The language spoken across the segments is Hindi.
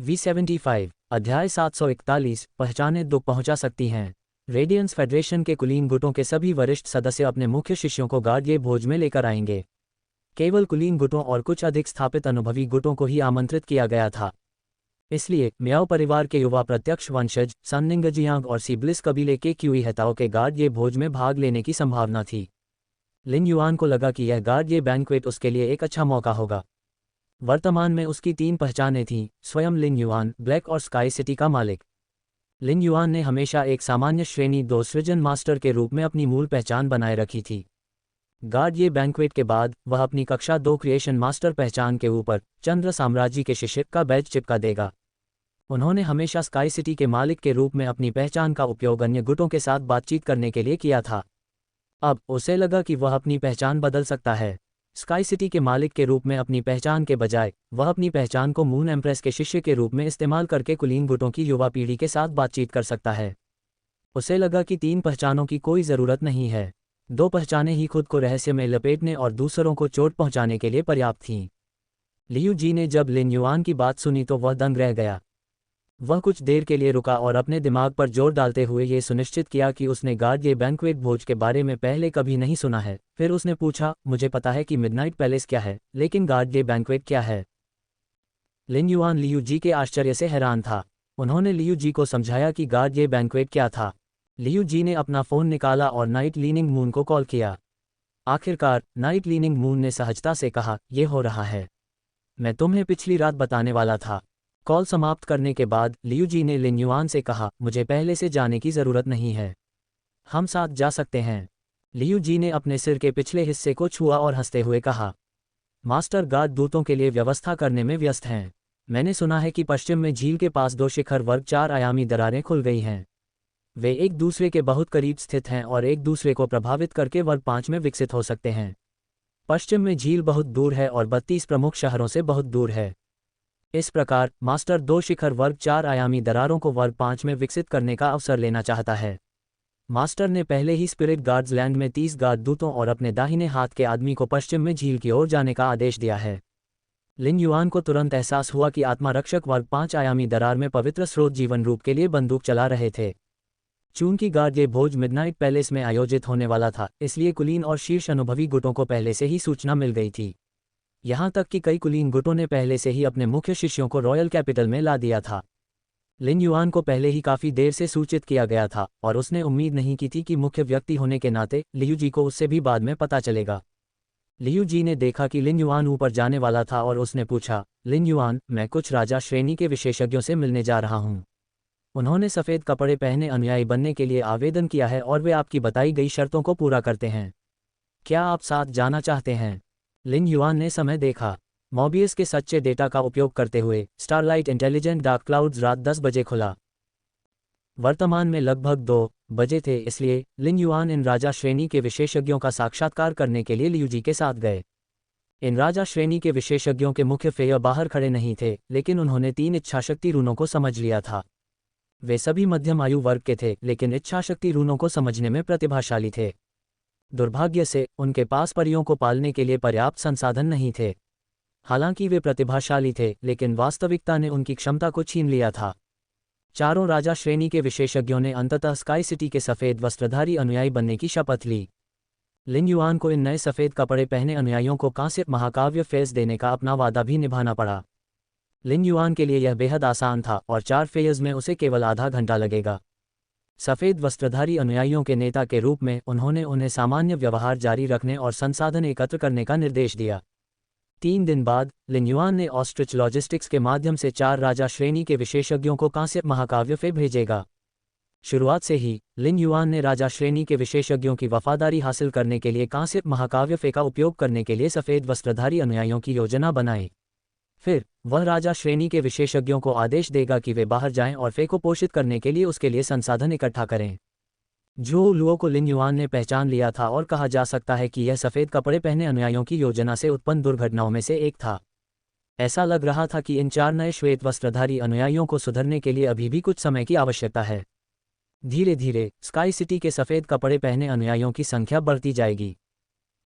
V75 अध्याय 741 पहचाने दुख पहुंचा सकती हैं। रेडियंस फेडरेशन के कुलीन गुटों के सभी वरिष्ठ सदस्य अपने मुख्य शिष्यों को गार्डिये भोज में लेकर आएंगे। केवल कुलीन गुटों और कुछ अधिक स्थापित अनुभवी गुटों को ही आमंत्रित किया गया था। इसलिए म्याओ परिवार के युवा प्रत्यक्ष वंशज सननिंगजियांग और सीब्लिस कबीले के क्यूई हेताओ के गार्डिये भोज में भाग लेने की संभावना थी। लिन युआन को लगा कि यह गार्डिये बैंक्वेट उसके लिए एक अच्छा मौका होगा। वर्तमान में उसकी 3 पहचानें थीं, स्वयं लिन युआन, ब्लैक और स्काई सिटी का मालिक। लिन युआन ने हमेशा एक सामान्य श्रेणी 2 सृजन मास्टर के रूप में अपनी मूल पहचान बनाए रखी थी। गार्डिये बैंक्वेट के बाद वह अपनी कक्षा 2 क्रिएशन मास्टर पहचान के ऊपर चंद्र साम्राज्य के शिष्य का बैज चिपका देगा। उन्होंने हमेशा स्काई सिटी के मालिक के रूप में अपनी पहचान का उपयोग अन्य गुटों के साथ बातचीत करने के लिए किया था। अब उसे लगा कि वह अपनी पहचान बदल सकता है। स्काई सिटी के मालिक के रूप में अपनी पहचान के बजाय वह अपनी पहचान को मून एम्प्रेस के शिष्य के रूप में इस्तेमाल करके कुलीन गुटों की युवा पीढ़ी के साथ बातचीत कर सकता है। उसे लगा कि 3 पहचानों की कोई ज़रूरत नहीं है। 2 पहचानें ही खुद को रहस्य में लपेटने और दूसरों को चोट पहुंचाने के लिए पर्याप्त थीं। लियू जी ने जब लिन युआन की बात सुनी तो वह दंग रह गया। वह कुछ देर के लिए रुका और अपने दिमाग पर जोर डालते हुए ये सुनिश्चित किया कि उसने गार्डिये बैंक्वेट भोज के बारे में पहले कभी नहीं सुना है। फिर उसने पूछा, मुझे पता है कि मिडनाइट पैलेस क्या है, लेकिन गार्डिये बैंक्वेट क्या है? लिन युआन लियू जी के आश्चर्य से हैरान था। उन्होंने लियू जी को समझाया कि गार्डिये बैंक्वेट क्या था। लियू जी ने अपना फ़ोन निकाला और नाइट लीनिंग मून को कॉल किया। आखिरकार नाइट लीनिंग मून ने सहजता से कहा, ये हो रहा है। मैं तुम्हें पिछली रात बताने वाला था। कॉल समाप्त करने के बाद लियू जी ने लिन युआन से कहा, मुझे पहले से जाने की ज़रूरत नहीं है, हम साथ जा सकते हैं। लियू जी ने अपने सिर के पिछले हिस्से को छुआ और हंसते हुए कहा, मास्टर गार्ड दूतों के लिए व्यवस्था करने में व्यस्त हैं। मैंने सुना है कि पश्चिम में झील के पास 2 शिखर वर्ग 4 आयामी दरारें खुल गई हैं। वे एक दूसरे के बहुत करीब स्थित हैं और एक दूसरे को प्रभावित करके वर्ग 5 में विकसित हो सकते हैं। पश्चिम में झील बहुत दूर है और 32 प्रमुख शहरों से बहुत दूर है। इस प्रकार मास्टर 2 शिखर वर्ग 4 आयामी दरारों को वर्ग 5 में विकसित करने का अवसर लेना चाहता है। मास्टर ने पहले ही स्पिरिट गार्ड्स लैंड में 30 गार्ड दूतों और अपने दाहिने हाथ के आदमी को पश्चिम में झील की ओर जाने का आदेश दिया है। लिन युआन को तुरंत एहसास हुआ कि आत्मा रक्षक वर्ग 5 आयामी दरार में पवित्र स्रोत जीवन रूप के लिए बंदूक चला रहे थे। चूंकि गार्डिये भोज मिडनाइट पैलेस में आयोजित होने वाला था, इसलिए कुलीन और शीर्ष अनुभवी गुटों को पहले से ही सूचना मिल गई थी। यहाँ तक कि कई कुलीन गुटों ने पहले से ही अपने मुख्य शिष्यों को रॉयल कैपिटल में ला दिया था। लिन युआन को पहले ही काफ़ी देर से सूचित किया गया था और उसने उम्मीद नहीं की थी कि मुख्य व्यक्ति होने के नाते लियू जी को उससे भी बाद में पता चलेगा। लियू जी ने देखा कि लिन युआन ऊपर जाने वाला था और उसने पूछा, लिन युआन, मैं कुछ राजा श्रेणी के विशेषज्ञों से मिलने जा रहा हूँ। उन्होंने सफ़ेद कपड़े पहने अनुयायी बनने के लिए आवेदन किया है और वे आपकी बताई गई शर्तों को पूरा करते हैं। क्या आप साथ जाना चाहते हैं? लिन युआन ने समय देखा। मॉबियस के सच्चे डेटा का उपयोग करते हुए स्टारलाइट इंटेलिजेंट डार्क क्लाउड्स रात 10 बजे खुला। वर्तमान में लगभग 2 बजे थे, इसलिए लिन युआन इन राजा श्रेणी के विशेषज्ञों का साक्षात्कार करने के लिए लियू जी के साथ गए। इन राजा श्रेणी के विशेषज्ञों के मुख्य फेय बाहर खड़े नहीं थे, लेकिन उन्होंने 3 इच्छाशक्ति रूनों को समझ लिया था। वे सभी मध्यम आयु वर्ग के थे, लेकिन इच्छाशक्ति रूनों को समझने में प्रतिभाशाली थे। दुर्भाग्य से उनके पास परियों को पालने के लिए पर्याप्त संसाधन नहीं थे। हालांकि वे प्रतिभाशाली थे, लेकिन वास्तविकता ने उनकी क्षमता को छीन लिया था। चारों राजा श्रेणी के विशेषज्ञों ने अंततः स्काई सिटी के सफ़ेद वस्त्रधारी अनुयायी बनने की शपथ ली। लिन युआन को इन नए सफ़ेद कपड़े पहने अनुयायियों को कांस्य महाकाव्य फेस देने का अपना वादा भी निभाना पड़ा। लिन युआन के लिए यह बेहद आसान था और 4 फेज में उसे केवल आधा घंटा लगेगा। सफ़ेद वस्त्रधारी अनुयायियों के नेता के रूप में उन्होंने उन्हें सामान्य व्यवहार जारी रखने और संसाधन एकत्र करने का निर्देश दिया। 3 दिन बाद लिन युआन ने ऑस्ट्रिच लॉजिस्टिक्स के माध्यम से 4 राजा श्रेणी के विशेषज्ञों को कांस्य महाकाव्य फे भेजेगा। शुरुआत से ही लिन युआन ने राजा श्रेणी के विशेषज्ञों की वफादारी हासिल करने के लिए कांस्य महाकाव्य फे का उपयोग करने के लिए सफ़ेद वस्त्रधारी अनुयायियों की योजना बनाई। फिर वह राजा श्रेणी के विशेषज्ञों को आदेश देगा कि वे बाहर जाएं और फे को पोषित करने के लिए उसके लिए संसाधन इकट्ठा करें। झू लुओ को लिन युआन ने पहचान लिया था और कहा जा सकता है कि यह सफ़ेद कपड़े पहने अनुयायियों की योजना से उत्पन्न दुर्घटनाओं में से एक था। ऐसा लग रहा था कि इन 4 नए श्वेत वस्त्रधारी अनुयायियों को सुधरने के लिए अभी भी कुछ समय की आवश्यकता है। धीरे धीरे स्काई सिटी के सफ़ेद कपड़े पहने अनुयायियों की संख्या बढ़ती जाएगी।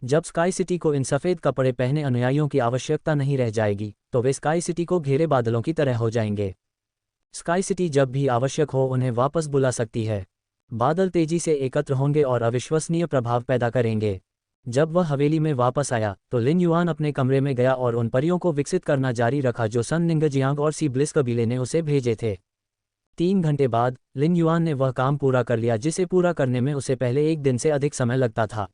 जब स्काई सिटी को इन सफ़ेद कपड़े पहने अनुयायियों की आवश्यकता नहीं रह जाएगी, तो वे स्काई सिटी को घेरे बादलों की तरह हो जाएंगे। स्काई सिटी जब भी आवश्यक हो उन्हें वापस बुला सकती है। बादल तेजी से एकत्र होंगे और अविश्वसनीय प्रभाव पैदा करेंगे। जब वह हवेली में वापस आया तो लिन युआन अपने कमरे में गया और उन परियों को विकसित करना जारी रखा जो सन निंगजियांग और सी ब्लिस कबीले ने उसे भेजे थे। 3 घंटे बाद लिन युआन ने वह काम पूरा कर लिया जिसे पूरा करने में उसे पहले 1 दिन से अधिक समय लगता था।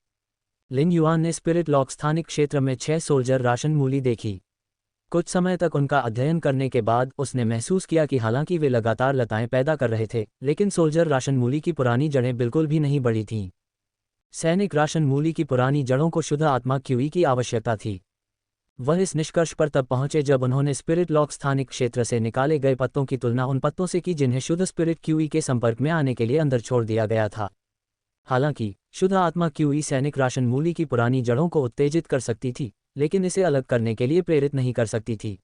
लिन युआन ने स्पिरिट लॉक स्थानिक क्षेत्र में 6 सोल्जर राशन मूली देखी। कुछ समय तक उनका अध्ययन करने के बाद उसने महसूस किया कि हालांकि वे लगातार लताएं पैदा कर रहे थे, लेकिन सोल्जर राशन मूली की पुरानी जड़ें बिल्कुल भी नहीं बढ़ी थीं। सैनिक राशन मूली की पुरानी जड़ों को शुद्ध आत्मा क्यूई की आवश्यकता थी। वह इस निष्कर्ष पर तब पहुंचे जब उन्होंने स्पिरिट लॉक स्थानिक क्षेत्र से निकाले गए पत्तों की तुलना उन पत्तों से की जिन्हें शुद्ध स्पिरिट क्यूई के संपर्क में आने के लिए अंदर छोड़ दिया गया था। हालांकि शुद्ध आत्मा क्यूई सैनिक राशन मूली की पुरानी जड़ों को उत्तेजित कर सकती थी, लेकिन इसे अलग करने के लिए प्रेरित नहीं कर सकती थी।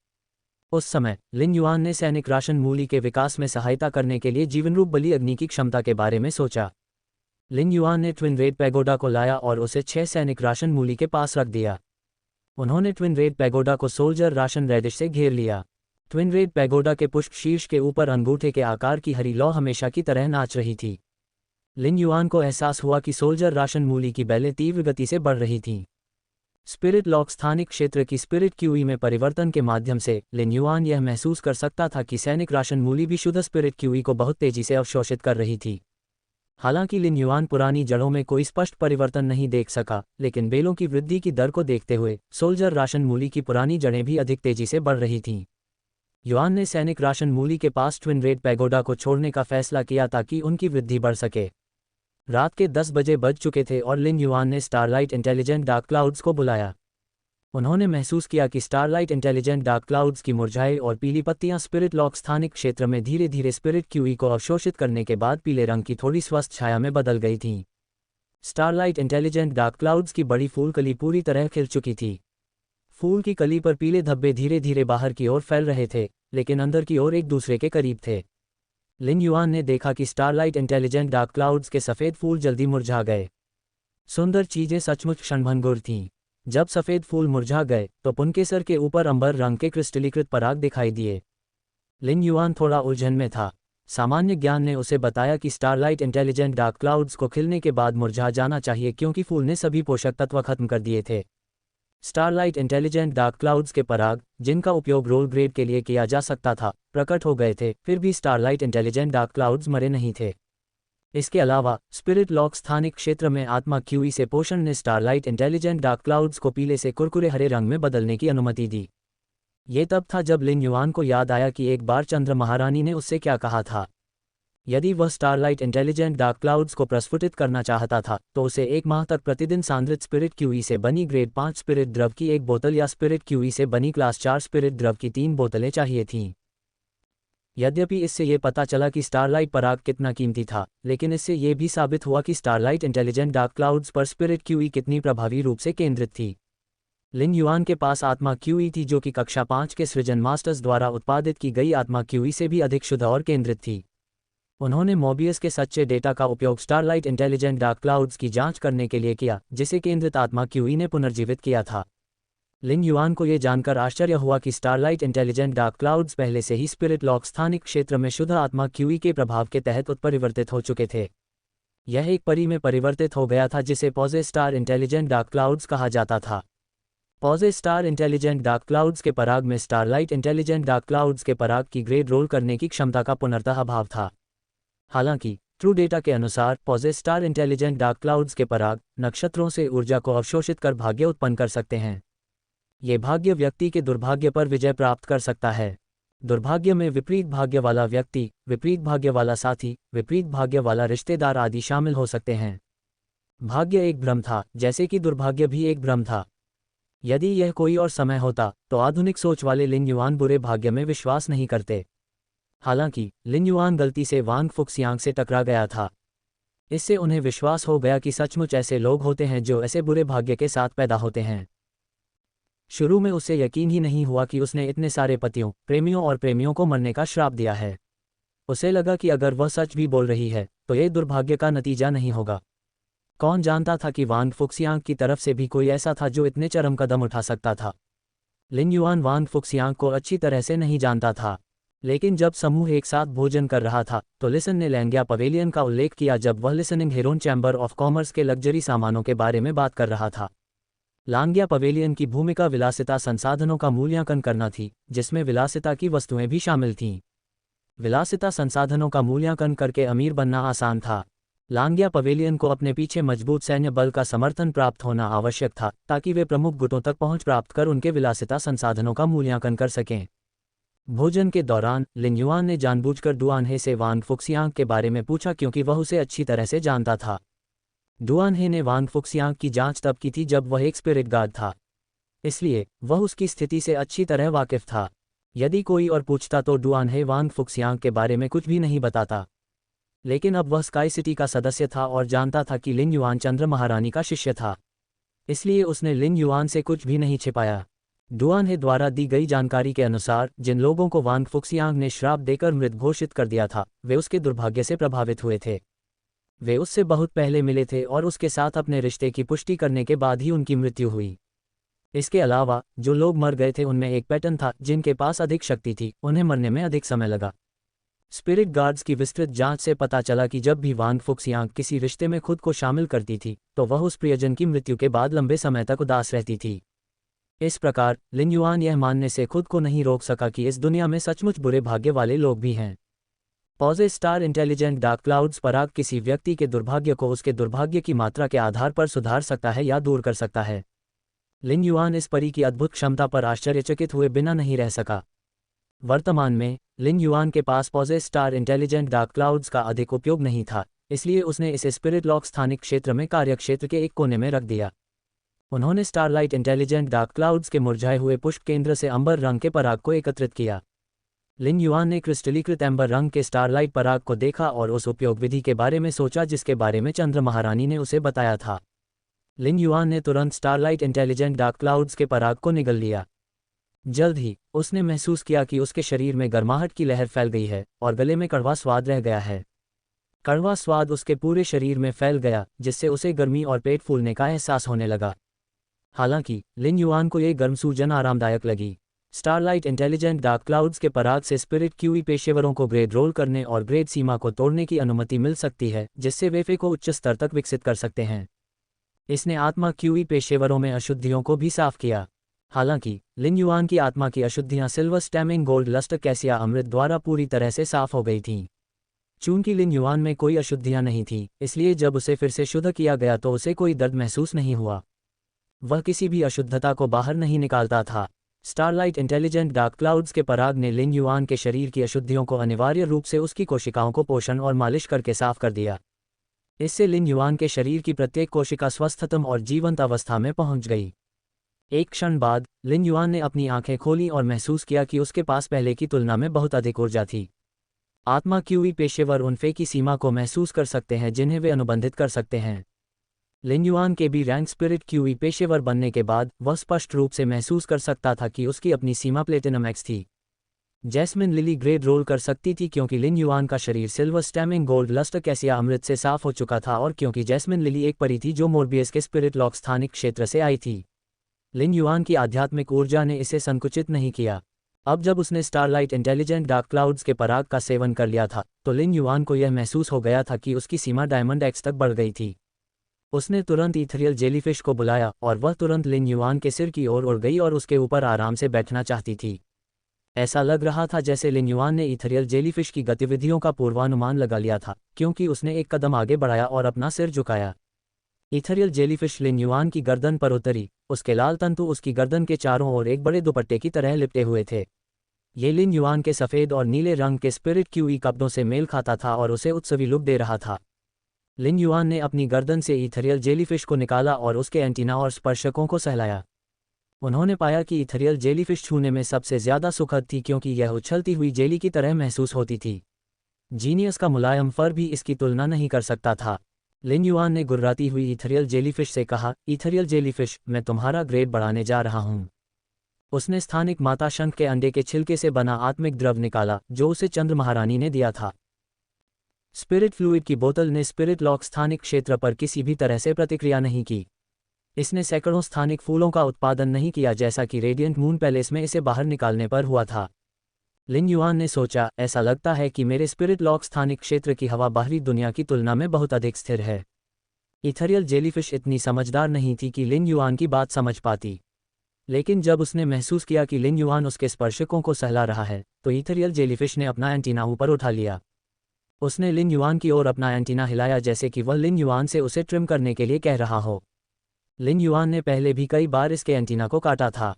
उस समय लिन युआन ने सैनिक राशन मूली के विकास में सहायता करने के लिए जीवनरूप बलि अग्नि की क्षमता के बारे में सोचा। लिन युआन ने ट्विन रेड पैगोडा को लाया और उसे 6 सैनिक राशन मूली के पास रख दिया। उन्होंने ट्विन रेड पैगोडा को सोल्जर राशन रेडिश से घेर लिया। ट्विन रेड पैगोडा के पुष्प शीर्ष के ऊपर अंगूठे के आकार की हरी लौ हमेशा की तरह नाच रही थी। लिन युआन को एहसास हुआ कि सोल्जर राशन मूली की बेलें तीव्र गति से बढ़ रही थीं। स्पिरिट लॉक स्थानिक क्षेत्र की स्पिरिट क्यूई में परिवर्तन के माध्यम से लिन युआन यह महसूस कर सकता था कि सैनिक राशन मूली भी शुद्ध स्पिरिट क्यूई को बहुत तेजी से अवशोषित कर रही थी। हालांकि लिन युआन पुरानी जड़ों में कोई स्पष्ट परिवर्तन नहीं देख सका, लेकिन बेलों की वृद्धि की दर को देखते हुए सोल्जर राशन मूली की पुरानी जड़ें भी अधिक तेजी से बढ़ रही थीं। युआन ने सैनिक राशन मूली के पास ट्विन रेड पैगोडा को छोड़ने का फैसला किया ताकि उनकी वृद्धि बढ़ सके। रात के 10 बजे बज चुके थे और लिन युआन ने स्टारलाइट इंटेलिजेंट डार्क क्लाउड्स को बुलाया। उन्होंने महसूस किया कि स्टारलाइट इंटेलिजेंट डार्क क्लाउड्स की मुरझाई और पीली पत्तियां स्पिरिट लॉक स्थानिक क्षेत्र में धीरे धीरे स्पिरिट क्यूई को अवशोषित करने के बाद पीले रंग की थोड़ी स्वस्थ छाया में बदल गई थीं। स्टारलाइट इंटेलिजेंट डार्क क्लाउड्स की बड़ी फूल कली पूरी तरह खिल चुकी थी। फूल की कली पर पीले धब्बे धीरे धीरे बाहर की ओर फैल रहे थे, लेकिन अंदर की ओर एक दूसरे के करीब थे। लिन युआन ने देखा कि स्टारलाइट इंटेलिजेंट डार्क क्लाउड्स के सफ़ेद फूल जल्दी मुरझा गए। सुंदर चीजें सचमुच क्षणभंगुर थीं। जब सफ़ेद फूल मुरझा गए तो उनके सर के ऊपर अंबर रंग के क्रिस्टलीकृत पराग दिखाई दिए। लिन युआन थोड़ा उलझन में था। सामान्य ज्ञान ने उसे बताया कि स्टारलाइट इंटेलिजेंट डार्क क्लाउड्स को खिलने के बाद मुरझा जाना चाहिए क्योंकि फूल ने सभी पोषक तत्व खत्म कर दिए थे। स्टारलाइट इंटेलिजेंट डार्क क्लाउड्स के पराग, जिनका उपयोग रोल ग्रेड के लिए किया जा सकता था, प्रकट हो गए थे, फिर भी स्टारलाइट इंटेलिजेंट डार्क क्लाउड्स मरे नहीं थे। इसके अलावा स्पिरिट लॉक स्थानिक क्षेत्र में आत्मा क्यूई से पोषण ने स्टारलाइट इंटेलिजेंट डार्क क्लाउड्स को पीले से कुरकुरे हरे रंग में बदलने की अनुमति दी। ये तब था जब लिन युआन को याद आया कि एक बार चंद्र महारानी ने उससे क्या कहा था। यदि वह स्टारलाइट इंटेलिजेंट डार्क क्लाउड्स को प्रस्फुटित करना चाहता था तो उसे 1 माह तक प्रतिदिन सांद्रित स्पिरिट क्यूई से बनी ग्रेड 5 स्पिरिट द्रव की 1 बोतल या स्पिरिट क्यूई से बनी क्लास 4 स्पिरिट द्रव की 3 बोतलें चाहिए थीं। यद्यपि इससे ये पता चला कि स्टारलाइट पराग कितना कीमती था, लेकिन इससे ये भी साबित हुआ कि स्टारलाइट इंटेलिजेंट डार्क क्लाउड्स पर स्पिरिट क्यूई कितनी प्रभावी रूप से केंद्रित थी। लिन युआन के पास आत्मा क्यूई थी जो कि कक्षा 5 के सृजन मास्टर्स द्वारा उत्पादित की गई आत्मा क्यूई से भी अधिक शुद्ध और केंद्रित थी। उन्होंने मोबियस के सच्चे डेटा का उपयोग स्टारलाइट इंटेलिजेंट डार्क क्लाउड्स की जांच करने के लिए किया, जिसे केंद्रित आत्मा क्यूई ने पुनर्जीवित किया था। लिन युआन को यह जानकर आश्चर्य हुआ कि स्टारलाइट इंटेलिजेंट डार्क क्लाउड्स पहले से ही स्पिरिट लॉक स्थानिक क्षेत्र में शुद्ध आत्मा क्यूई के प्रभाव के तहत उत्परिवर्तित हो चुके थे। यह एक परी में परिवर्तित हो गया था जिसे पॉजे स्टार इंटेलिजेंट डार्क क्लाउड्स कहा जाता था। पॉजे स्टार इंटेलिजेंट डार्क क्लाउड्स के पराग में स्टारलाइट इंटेलिजेंट डार्क क्लाउड्स के पराग की ग्रेड रोल करने की क्षमता का पूर्णतः अभाव था। हालांकि ट्रू डेटा के अनुसार पॉजे स्टार इंटेलिजेंट डार्क क्लाउड्स के पराग नक्षत्रों से ऊर्जा को अवशोषित कर भाग्य उत्पन्न कर सकते हैं। ये भाग्य व्यक्ति के दुर्भाग्य पर विजय प्राप्त कर सकता है। दुर्भाग्य में विपरीत भाग्य वाला व्यक्ति, विपरीत भाग्य वाला साथी, विपरीत भाग्य वाला रिश्तेदार आदि शामिल हो सकते हैं। भाग्य एक भ्रम था, जैसे कि दुर्भाग्य भी एक भ्रम था। यदि यह कोई और समय होता तो आधुनिक सोच वाले लिन युआन बुरे भाग्य में विश्वास नहीं करते। हालांकि लिन युआन गलती से वांग फुक्सियांग से टकरा गया था। इससे उन्हें विश्वास हो गया कि सचमुच ऐसे लोग होते हैं जो ऐसे बुरे भाग्य के साथ पैदा होते हैं। शुरू में उसे यकीन ही नहीं हुआ कि उसने इतने सारे पतियों, प्रेमियों और प्रेमियों को मरने का श्राप दिया है। उसे लगा कि अगर वह सच भी बोल रही है तो यह दुर्भाग्य का नतीजा नहीं होगा। कौन जानता था कि वांग फुक्सियांग की तरफ से भी कोई ऐसा था जो इतने चरम कदम उठा सकता था। लिन युआन वांग फुक्सियांग को अच्छी तरह से नहीं जानता था, लेकिन जब समूह एक साथ भोजन कर रहा था तो लिसन ने लैंग्या पवेलियन का उल्लेख किया जब वह listening Heron chamber of commerce के लग्जरी सामानों के बारे में बात कर रहा था। लांग्या पवेलियन की भूमिका विलासिता संसाधनों का मूल्यांकन करना थी, जिसमें विलासिता की वस्तुएं भी शामिल थीं। विलासिता संसाधनों का मूल्यांकन करके अमीर बनना आसान था। लांग्या पवेलियन को अपने पीछे मजबूत सैन्य बल का समर्थन प्राप्त होना आवश्यक था ताकि वे प्रमुख गुटों तक पहुंच प्राप्त कर उनके विलासिता संसाधनों का मूल्यांकन कर सकें। भोजन के दौरान लिन युआन ने जानबूझकर डुआनहे से वांग फुक्सियांग के बारे में पूछा क्योंकि वह उसे अच्छी तरह से जानता था। डुआनहे ने वांग फुक्सियांग की जांच तब की थी जब वह एक स्पिरिट गार्ड था, इसलिए वह उसकी स्थिति से अच्छी तरह वाकिफ था। यदि कोई और पूछता तो डुआनहे वांग फुक्सियांग के बारे में कुछ भी नहीं बताता, लेकिन अब वह स्काई सिटी का सदस्य था और जानता था कि लिन युआन चंद्र महारानी का शिष्य था, इसलिए उसने लिन युआन से कुछ भी नहीं छिपाया। डुआनहे द्वारा दी गई जानकारी के अनुसार जिन लोगों को वांग फुक्सियांग ने श्राप देकर मृत घोषित कर दिया था वे उसके दुर्भाग्य से प्रभावित हुए थे। वे उससे बहुत पहले मिले थे और उसके साथ अपने रिश्ते की पुष्टि करने के बाद ही उनकी मृत्यु हुई। इसके अलावा जो लोग मर गए थे उनमें एक पैटर्न था, जिनके पास अधिक शक्ति थी उन्हें मरने में अधिक समय लगा। स्पिरिट गार्ड्स की विस्तृत जांच से पता चला कि जब भी वांग फुक्सियांग किसी रिश्ते में खुद को शामिल करती थी तो वह उस प्रियजन की मृत्यु के बाद लंबे समय तक उदास रहती थी। इस प्रकार लिन युआन यह मानने से खुद को नहीं रोक सका कि इस दुनिया में सचमुच बुरे भाग्य वाले लोग भी हैं। पॉजे स्टार इंटेलिजेंट डार्क क्लाउड्स पराग किसी व्यक्ति के दुर्भाग्य को उसके दुर्भाग्य की मात्रा के आधार पर सुधार सकता है या दूर कर सकता है। लिन युआन इस परी की अद्भुत क्षमता पर आश्चर्यचकित हुए बिना नहीं रह सका। वर्तमान में लिन युआन के पास पॉजे स्टार इंटेलिजेंट डार्क क्लाउड्स का अधिक उपयोग नहीं था, इसलिए उसने इसे स्पिरिट लॉक स्थानिक क्षेत्र में कार्यक्षेत्र के एक कोने में रख दिया। उन्होंने स्टारलाइट इंटेलिजेंट डार्क क्लाउड्स के मुरझाए हुए पुष्प केंद्र से अंबर रंग के पराग को एकत्रित किया। लिन युआन ने क्रिस्टलीकृत एम्बर रंग के स्टारलाइट पराग को देखा और उस उपयोग विधि के बारे में सोचा जिसके बारे में चंद्र महारानी ने उसे बताया था। लिन युआन ने तुरंत स्टारलाइट इंटेलिजेंट डार्क क्लाउड्स के पराग को निगल लिया। जल्द ही उसने महसूस किया कि उसके शरीर में गर्माहट की लहर फैल गई है और गले में कड़वा स्वाद रह गया है। कड़वा स्वाद उसके पूरे शरीर में फैल गया, जिससे उसे गर्मी और पेट फूलने का एहसास होने लगा। हालांकि लिन युआन को ये गर्म सूजन आरामदायक लगी। स्टारलाइट इंटेलिजेंट डार्क क्लाउड्स के पराग से स्पिरिट क्यूई पेशेवरों को ग्रेड रोल करने और ग्रेड सीमा को तोड़ने की अनुमति मिल सकती है, जिससे वे फे को उच्च स्तर तक विकसित कर सकते हैं। इसने आत्मा क्यूई पेशेवरों में अशुद्धियों को भी साफ किया। हालांकि लिन युआन की आत्मा की अशुद्धियां सिल्वर स्टैमिंग गोल्ड लस्ट कैसिया अमृत द्वारा पूरी तरह से साफ हो गई थीं। चूंकि लिन युआन में कोई अशुद्धियां नहीं थीं, इसलिए जब उसे फिर से शुद्ध किया गया तो उसे कोई दर्द महसूस नहीं हुआ। वह किसी भी अशुद्धता को बाहर नहीं निकालता था। स्टारलाइट इंटेलिजेंट डार्क क्लाउड्स के पराग ने लिन युआन के शरीर की अशुद्धियों को अनिवार्य रूप से उसकी कोशिकाओं को पोषण और मालिश करके साफ कर दिया। इससे लिन युआन के शरीर की प्रत्येक कोशिका स्वस्थतम और जीवंत अवस्था में पहुंच गई। एक क्षण बाद लिन युआन ने अपनी आंखें खोलीं और महसूस किया कि उसके पास पहले की तुलना में बहुत अधिक ऊर्जा थी। आत्मा क्यूई पेशेवर उन फे की सीमा को महसूस कर सकते हैं जिन्हें वे अनुबंधित कर सकते हैं। लिन युआन के बी रैंक स्पिरिट क्यूई पेशेवर बनने के बाद वह स्पष्ट रूप से महसूस कर सकता था कि उसकी अपनी सीमा प्लेटिनम एक्स थी। जैस्मिन लिली ग्रेड रोल कर सकती थी क्योंकि लिन युआन का शरीर सिल्वर स्टैमिंग गोल्ड लस्ट कैसिया अमृत से साफ हो चुका था और क्योंकि जैस्मिन लिली एक परी थी जो मोर्बियस के स्पिरिट लॉक स्थानिक क्षेत्र से आई थी। लिन युआन की आध्यात्मिक ऊर्जा ने इसे संकुचित नहीं किया। अब जब उसने स्टारलाइट इंटेलिजेंट डार्क क्लाउड्स के पराग का सेवन कर लिया था तो लिन युआन को यह महसूस हो गया था कि उसकी सीमा डायमंड एक्स तक बढ़ गई थी। उसने तुरंत ईथरियल जेलीफिश को बुलाया और वह तुरंत लिन युआन के सिर की ओर उड़ गई और उसके ऊपर आराम से बैठना चाहती थी। ऐसा लग रहा था जैसे लिन युआन ने ईथरियल जेलीफिश की गतिविधियों का पूर्वानुमान लगा लिया था, क्योंकि उसने एक कदम आगे बढ़ाया और अपना सिर झुकाया। ईथरियल जेलीफिश लिन युआन की गर्दन पर उतरी। उसके लाल तंतु उसकी गर्दन के चारों ओर एक बड़े दुपट्टे की तरह लिपटे हुए थे। ये लिन युआन के सफ़ेद और नीले रंग के स्पिरिट क्यूई कपड़ों से मेल खाता था और उसे उत्सवी लुक दे रहा था। लिन युआन ने अपनी गर्दन से ईथरियल जेलीफिश को निकाला और उसके एंटीना और स्पर्शकों को सहलाया। उन्होंने पाया कि ईथरियल जेलीफिश छूने में सबसे ज़्यादा सुखद थी क्योंकि यह उछलती हुई जेली की तरह महसूस होती थी। जीनियस का मुलायम फर भी इसकी तुलना नहीं कर सकता था। लिन युआन ने गुर्राती हुई ईथरियल जेलीफिश से कहा, ईथरियल जेलीफिश, मैं तुम्हारा ग्रेड बढ़ाने जा रहा हूँ। उसने स्थानिक माता शंख के अंडे के छिलके से बना आत्मिक द्रव निकाला जो उसे चंद्र महारानी ने दिया था। स्पिरिट फ्लूइड की बोतल ने स्पिरिट लॉक स्थानिक क्षेत्र पर किसी भी तरह से प्रतिक्रिया नहीं की। इसने सैकड़ों स्थानिक फूलों का उत्पादन नहीं किया जैसा कि रेडियंट मून पैलेस में इसे बाहर निकालने पर हुआ था। लिन युआन ने सोचा, ऐसा लगता है कि मेरे स्पिरिट लॉक स्थानिक क्षेत्र की हवा बाहरी दुनिया की तुलना में बहुत अधिक स्थिर है। इथरियल जेलीफिश इतनी समझदार नहीं थी कि लिन युआन की बात समझ पाती, लेकिन जब उसने महसूस किया कि लिन युआन उसके स्पर्शकों को सहला रहा है, तो इथरियल जेलीफिश ने अपना एंटीना ऊपर उठा लिया। उसने लिन युआन की ओर अपना एंटीना हिलाया जैसे कि वह लिन युआन से उसे ट्रिम करने के लिए कह रहा हो। लिन युआन ने पहले भी कई बार इसके एंटीना को काटा था।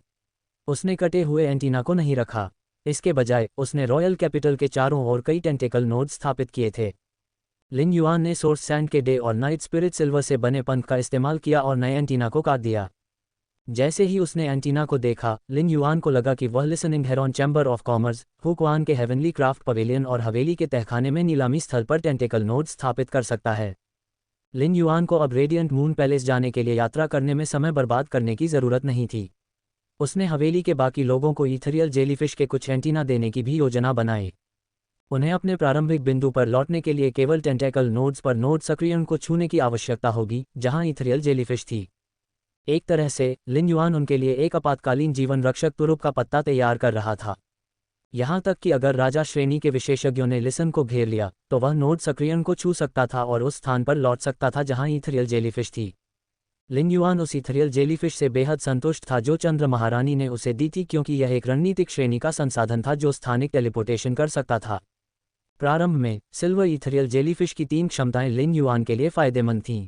उसने कटे हुए एंटीना को नहीं रखा, इसके बजाय उसने रॉयल कैपिटल के चारों ओर कई टेंटेकल नोड स्थापित किए थे। लिन युआन ने सोर्स सैंड के डे और नाइट स्पिरिट सिल्वर से बने पंख का इस्तेमाल किया और नए एंटीना को काट दिया। जैसे ही उसने एंटीना को देखा, लिन युआन को लगा कि वह listening heron chamber of commerce, हुक्वान के हेवनली क्राफ्ट पवेलियन और हवेली के तहखाने में नीलामी स्थल पर टेंटेकल नोड स्थापित कर सकता है। लिन युआन को अब रेडियंट मून पैलेस जाने के लिए यात्रा करने में समय बर्बाद करने की ज़रूरत नहीं थी। उसने हवेली के बाकी लोगों को इथरियल जेलीफिश के कुछ एंटीना देने की भी योजना बनाई। उन्हें अपने प्रारंभिक बिंदु पर लौटने के लिए केवल टेंटेकल नोड्स पर नोड सक्रियण को छूने की आवश्यकता होगी जहां इथरियल जेलीफिश थी। एक तरह से लिन युआन उनके लिए एक आपातकालीन जीवन रक्षक तुरुप का पत्ता तैयार कर रहा था। यहां तक कि अगर राजा श्रेणी के विशेषज्ञों ने लिसन को घेर लिया तो वह नोड सक्रियण को छू सकता था और उस स्थान पर लौट सकता था जहां इथरियल जेलीफिश थी। लिन युआन उस इथरियल जेलीफिश से बेहद संतुष्ट था जो चंद्र महारानी ने उसे दी थी, क्योंकि यह एक रणनीतिक श्रेणी का संसाधन था जो स्थानिक टेलीपोर्टेशन कर सकता था। प्रारंभ में सिल्वर इथरियल जेलीफिश की 3 क्षमताएं लिन युआन के लिए फायदेमंद थीं।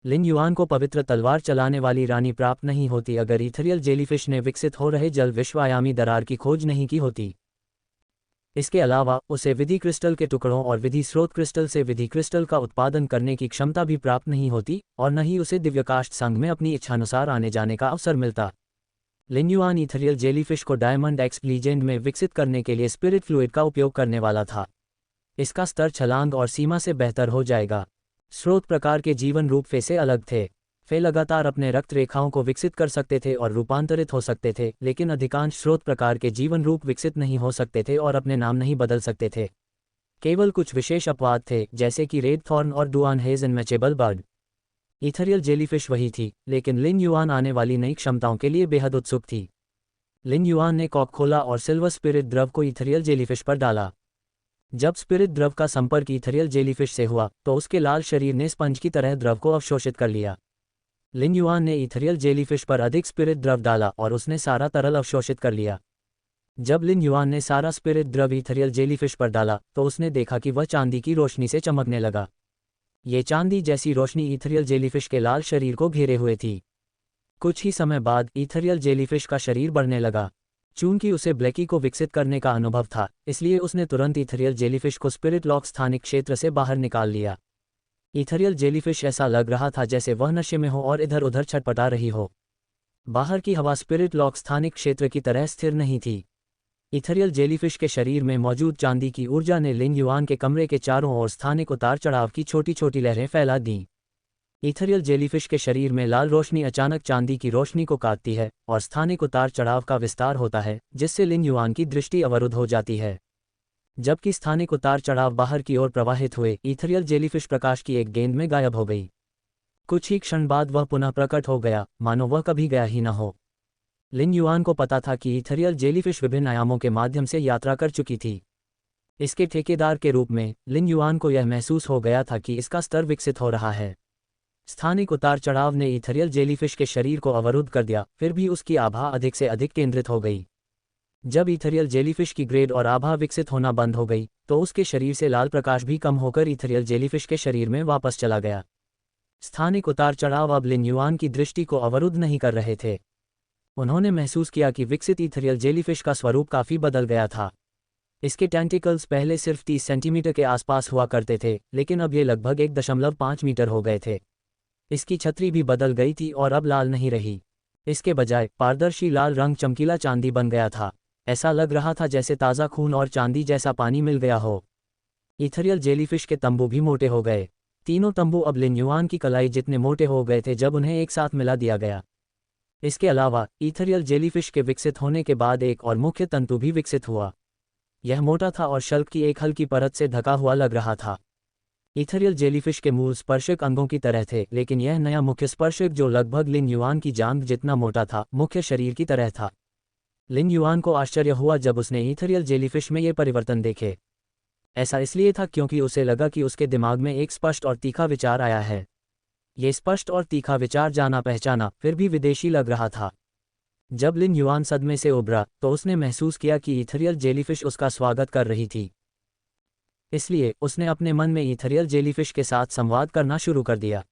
लिन युआन को पवित्र तलवार चलाने वाली रानी प्राप्त नहीं होती अगर इथरियल जेलीफिश ने विकसित हो रहे जल विश्वायामी दरार की खोज नहीं की होती। इसके अलावा उसे विधि क्रिस्टल के टुकड़ों और विधि स्रोत क्रिस्टल से विधि क्रिस्टल का उत्पादन करने की क्षमता भी प्राप्त नहीं होती और न ही उसे दिव्यकाष्ठ संघ में अपनी इच्छानुसार आने जाने का अवसर मिलता। लिन युआन इथरियल जेलीफिश को डायमंड एक्स लीजेंड में विकसित करने के लिए स्पिरिट फ्लूइड का उपयोग करने वाला था। इसका स्तर छलांग और सीमा से बेहतर हो जाएगा। स्रोत प्रकार के जीवन रूप फे से अलग थे। फे लगातार अपने रक्त रेखाओं को विकसित कर सकते थे और रूपांतरित हो सकते थे, लेकिन अधिकांश स्रोत प्रकार के जीवन रूप विकसित नहीं हो सकते थे और अपने नाम नहीं बदल सकते थे। केवल कुछ विशेष अपवाद थे, जैसे कि रेड थॉर्न और डुआन हेज अनमैचेबल बर्ड। इथरियल जेलीफिश वही थी, लेकिन लिन युआन आने वाली नई क्षमताओं के लिए बेहद उत्सुक थी। लिन युआन ने कॉक खोला और सिल्वर स्पिरिट द्रव को इथरियल जेलीफिश पर डाला। जब स्पिरिट द्रव का संपर्क इथरियल जेलीफिश से हुआ तो उसके लाल शरीर ने स्पंज की तरह द्रव को अवशोषित कर लिया। लिन युआन ने इथरियल जेलीफिश पर अधिक स्पिरिट द्रव डाला और उसने सारा तरल अवशोषित कर लिया। जब लिन युआन ने सारा स्पिरिट द्रव इथरियल जेलीफिश पर डाला तो उसने देखा कि वह चांदी की रोशनी से चमकने लगा। ये चांदी जैसी रोशनी इथरियल जेलीफिश के लाल शरीर को घेरे हुए थी। कुछ ही समय बाद इथरियल जेलीफिश का शरीर बढ़ने लगा। चूंकि उसे ब्लैकी को विकसित करने का अनुभव था, इसलिए उसने तुरंत इथरियल जेलीफिश को स्पिरिट लॉक स्थानिक क्षेत्र से बाहर निकाल लिया। इथरियल जेलीफिश ऐसा लग रहा था जैसे वह नशे में हो और इधर उधर छटपटा रही हो। बाहर की हवा स्पिरिट लॉक स्थानिक क्षेत्र की तरह स्थिर नहीं थी। इथरियल जेलीफिश के शरीर में मौजूद चांदी की ऊर्जा ने लिन युआन के कमरे के चारों ओर स्थानिक उतार चढ़ाव की छोटी छोटी लहरें फैला दीं। इथरियल जेलीफिश के शरीर में लाल रोशनी अचानक चांदी की रोशनी को काटती है और स्थानिक उतार चढ़ाव का विस्तार होता है, जिससे लिन युआन की दृष्टि अवरुद्ध हो जाती है। जबकि स्थानिक उतार चढ़ाव बाहर की ओर प्रवाहित हुए, इथरियल जेलीफिश प्रकाश की एक गेंद में गायब हो गई। कुछ ही क्षण बाद वह पुनः प्रकट हो गया, मानो वह कभी गया ही न हो। लिन युआन को पता था कि इथरियल जेलीफिश विभिन्न आयामों के माध्यम से यात्रा कर चुकी थी। इसके ठेकेदार के रूप में लिन युआन को यह महसूस हो गया था कि इसका स्तर विकसित हो रहा है। स्थानिक उतार चढ़ाव ने इथरियल जेलीफिश के शरीर को अवरुद्ध कर दिया, फिर भी उसकी आभा अधिक से अधिक केंद्रित हो गई। जब इथरियल जेलीफिश की ग्रेड और आभा विकसित होना बंद हो गई तो उसके शरीर से लाल प्रकाश भी कम होकर इथरियल जेलीफिश के शरीर में वापस चला गया। स्थानिक उतार चढ़ाव अब लिन युआन की दृष्टि को अवरुद्ध नहीं कर रहे थे। उन्होंने महसूस किया कि विकसित इथरियल जेलीफिश का स्वरूप काफी बदल गया था। इसके टेंटिकल्स पहले सिर्फ 30 सेंटीमीटर के आसपास हुआ करते थे, लेकिन अब ये लगभग 1.5 मीटर हो गए थे। इसकी छतरी भी बदल गई थी और अब लाल नहीं रही। इसके बजाय पारदर्शी लाल रंग चमकीला चांदी बन गया था। ऐसा लग रहा था जैसे ताज़ा खून और चांदी जैसा पानी मिल गया हो। इथरियल जेलीफिश के तंबू भी मोटे हो गए। तीनों तंबू अब लिन युआन की कलाई जितने मोटे हो गए थे जब उन्हें एक साथ मिला दिया गया। इसके अलावा इथरियल जेलीफिश के विकसित होने के बाद एक और मुख्य तंतु भी विकसित हुआ। यह मोटा था और शल्क की एक हल्की परत से ढका हुआ लग रहा था। ईथरियल जेलीफिश के मूल स्पर्शक अंगों की तरह थे, लेकिन यह नया मुख्य स्पर्शक जो लगभग लिन युआन की जांघ जितना मोटा था, मुख्य शरीर की तरह था। लिन युआन को आश्चर्य हुआ जब उसने ईथरियल जेलीफिश में ये परिवर्तन देखे। ऐसा इसलिए था क्योंकि उसे लगा कि उसके दिमाग में एक स्पष्ट और तीखा विचार आया है। ये स्पष्ट और तीखा विचार जाना पहचाना फिर भी विदेशी लग रहा था। जब लिन युआन सदमे से उभरा तो उसने महसूस किया कि ईथरियल जेलीफिश उसका स्वागत कर रही थी। इसलिए उसने अपने मन में ईथरियल जेलीफिश के साथ संवाद करना शुरू कर दिया।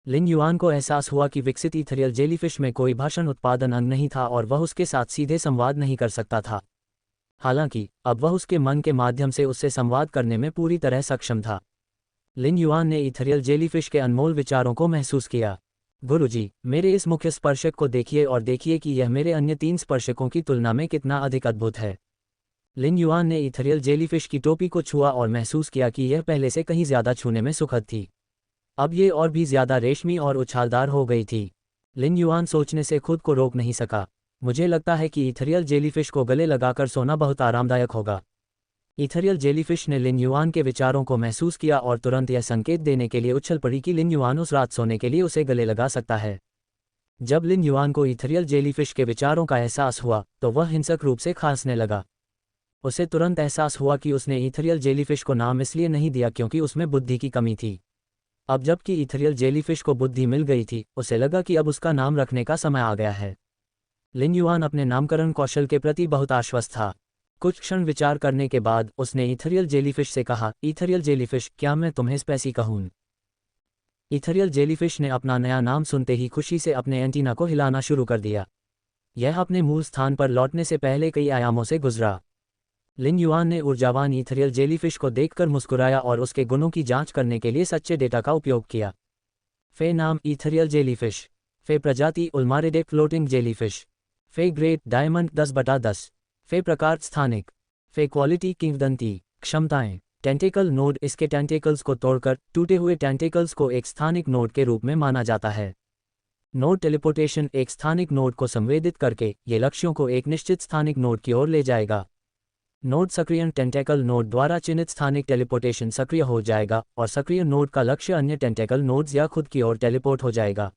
लिन युआन को एहसास हुआ कि विकसित ईथरियल जेलीफिश में कोई भाषण उत्पादन अंग नहीं था और वह उसके साथ सीधे संवाद नहीं कर सकता था। हालांकि अब वह उसके मन के माध्यम से उससे संवाद करने में पूरी तरह सक्षम था। लिन युआन ने ईथरियल जेलीफिश के अनमोल विचारों को महसूस किया। गुरुजी, मेरे इस मुख्य स्पर्शक को देखिए और देखिए कि यह मेरे अन्य 3 स्पर्शकों की तुलना में कितना अधिक अद्भुत है। लिन युआन ने ईथरियल जेलीफिश की टोपी को छुआ और महसूस किया कि यह पहले से कहीं ज्यादा छूने में सुखद थी। अब ये और भी ज्यादा रेशमी और उछालदार हो गई थी। लिन युआन सोचने से खुद को रोक नहीं सका। मुझे लगता है कि ईथरियल जेलीफिश को गले लगाकर सोना बहुत आरामदायक होगा। ईथरियल जेलीफिश ने लिन युआन के विचारों को महसूस किया और तुरंत यह संकेत देने के लिए उछल पड़ी कि लिन युआन उस रात सोने के लिए उसे गले लगा सकता है। जब लिन युआन को ईथरियल जेलीफिश के विचारों का एहसास हुआ तो वह हिंसक रूप से खांसने लगा। उसे तुरंत एहसास हुआ कि उसने ईथरियल जेलीफिश को नाम इसलिए नहीं दिया क्योंकि उसमें बुद्धि की कमी थी। अब जबकि ईथरियल जेलीफिश को बुद्धि मिल गई थी, उसे लगा कि अब उसका नाम रखने का समय आ गया है। लिन युआन अपने नामकरण कौशल के प्रति बहुत आश्वस्त था। कुछ क्षण विचार करने के बाद उसने ईथरियल जेलीफिश से कहा, ईथरियल जेलीफिश, क्या मैं तुम्हें स्पैसी कहूँ? ईथरियल जेलीफिश ने अपना नया नाम सुनते ही खुशी से अपने एंटीना को हिलाना शुरू कर दिया। यह अपने मूल स्थान पर लौटने से पहले कई आयामों से गुजरा। लिन युआन ने ऊर्जावान ईथरियल जेलीफिश को देखकर मुस्कुराया और उसके गुणों की जांच करने के लिए सच्चे डेटा का उपयोग किया। फे नाम ईथरियल जेलीफिश। फे प्रजाति उल्मारिडे फ्लोटिंग जेलीफिश। फे ग्रेट डायमंड 10/10। फे प्रकार स्थानिक। फे क्वालिटी किंवदंती। क्षमताएं टेंटेकल नोड, इसके टेंटेकल्स को तोड़कर टूटे हुए टेंटेकल्स को एक स्थानिक नोड के रूप में माना जाता है। नोड टेलीपोर्टेशन, एक स्थानिक नोड को संवेदित करके ये लक्ष्यों को एक निश्चित स्थानिक नोड की ओर ले जाएगा। नोड सक्रियण, टेंटेकल नोड द्वारा चिन्हित स्थानिक टेलीपोर्टेशन सक्रिय हो जाएगा और सक्रिय नोड का लक्ष्य अन्य टेंटेकल नोड्स या खुद की ओर टेलीपोर्ट हो जाएगा।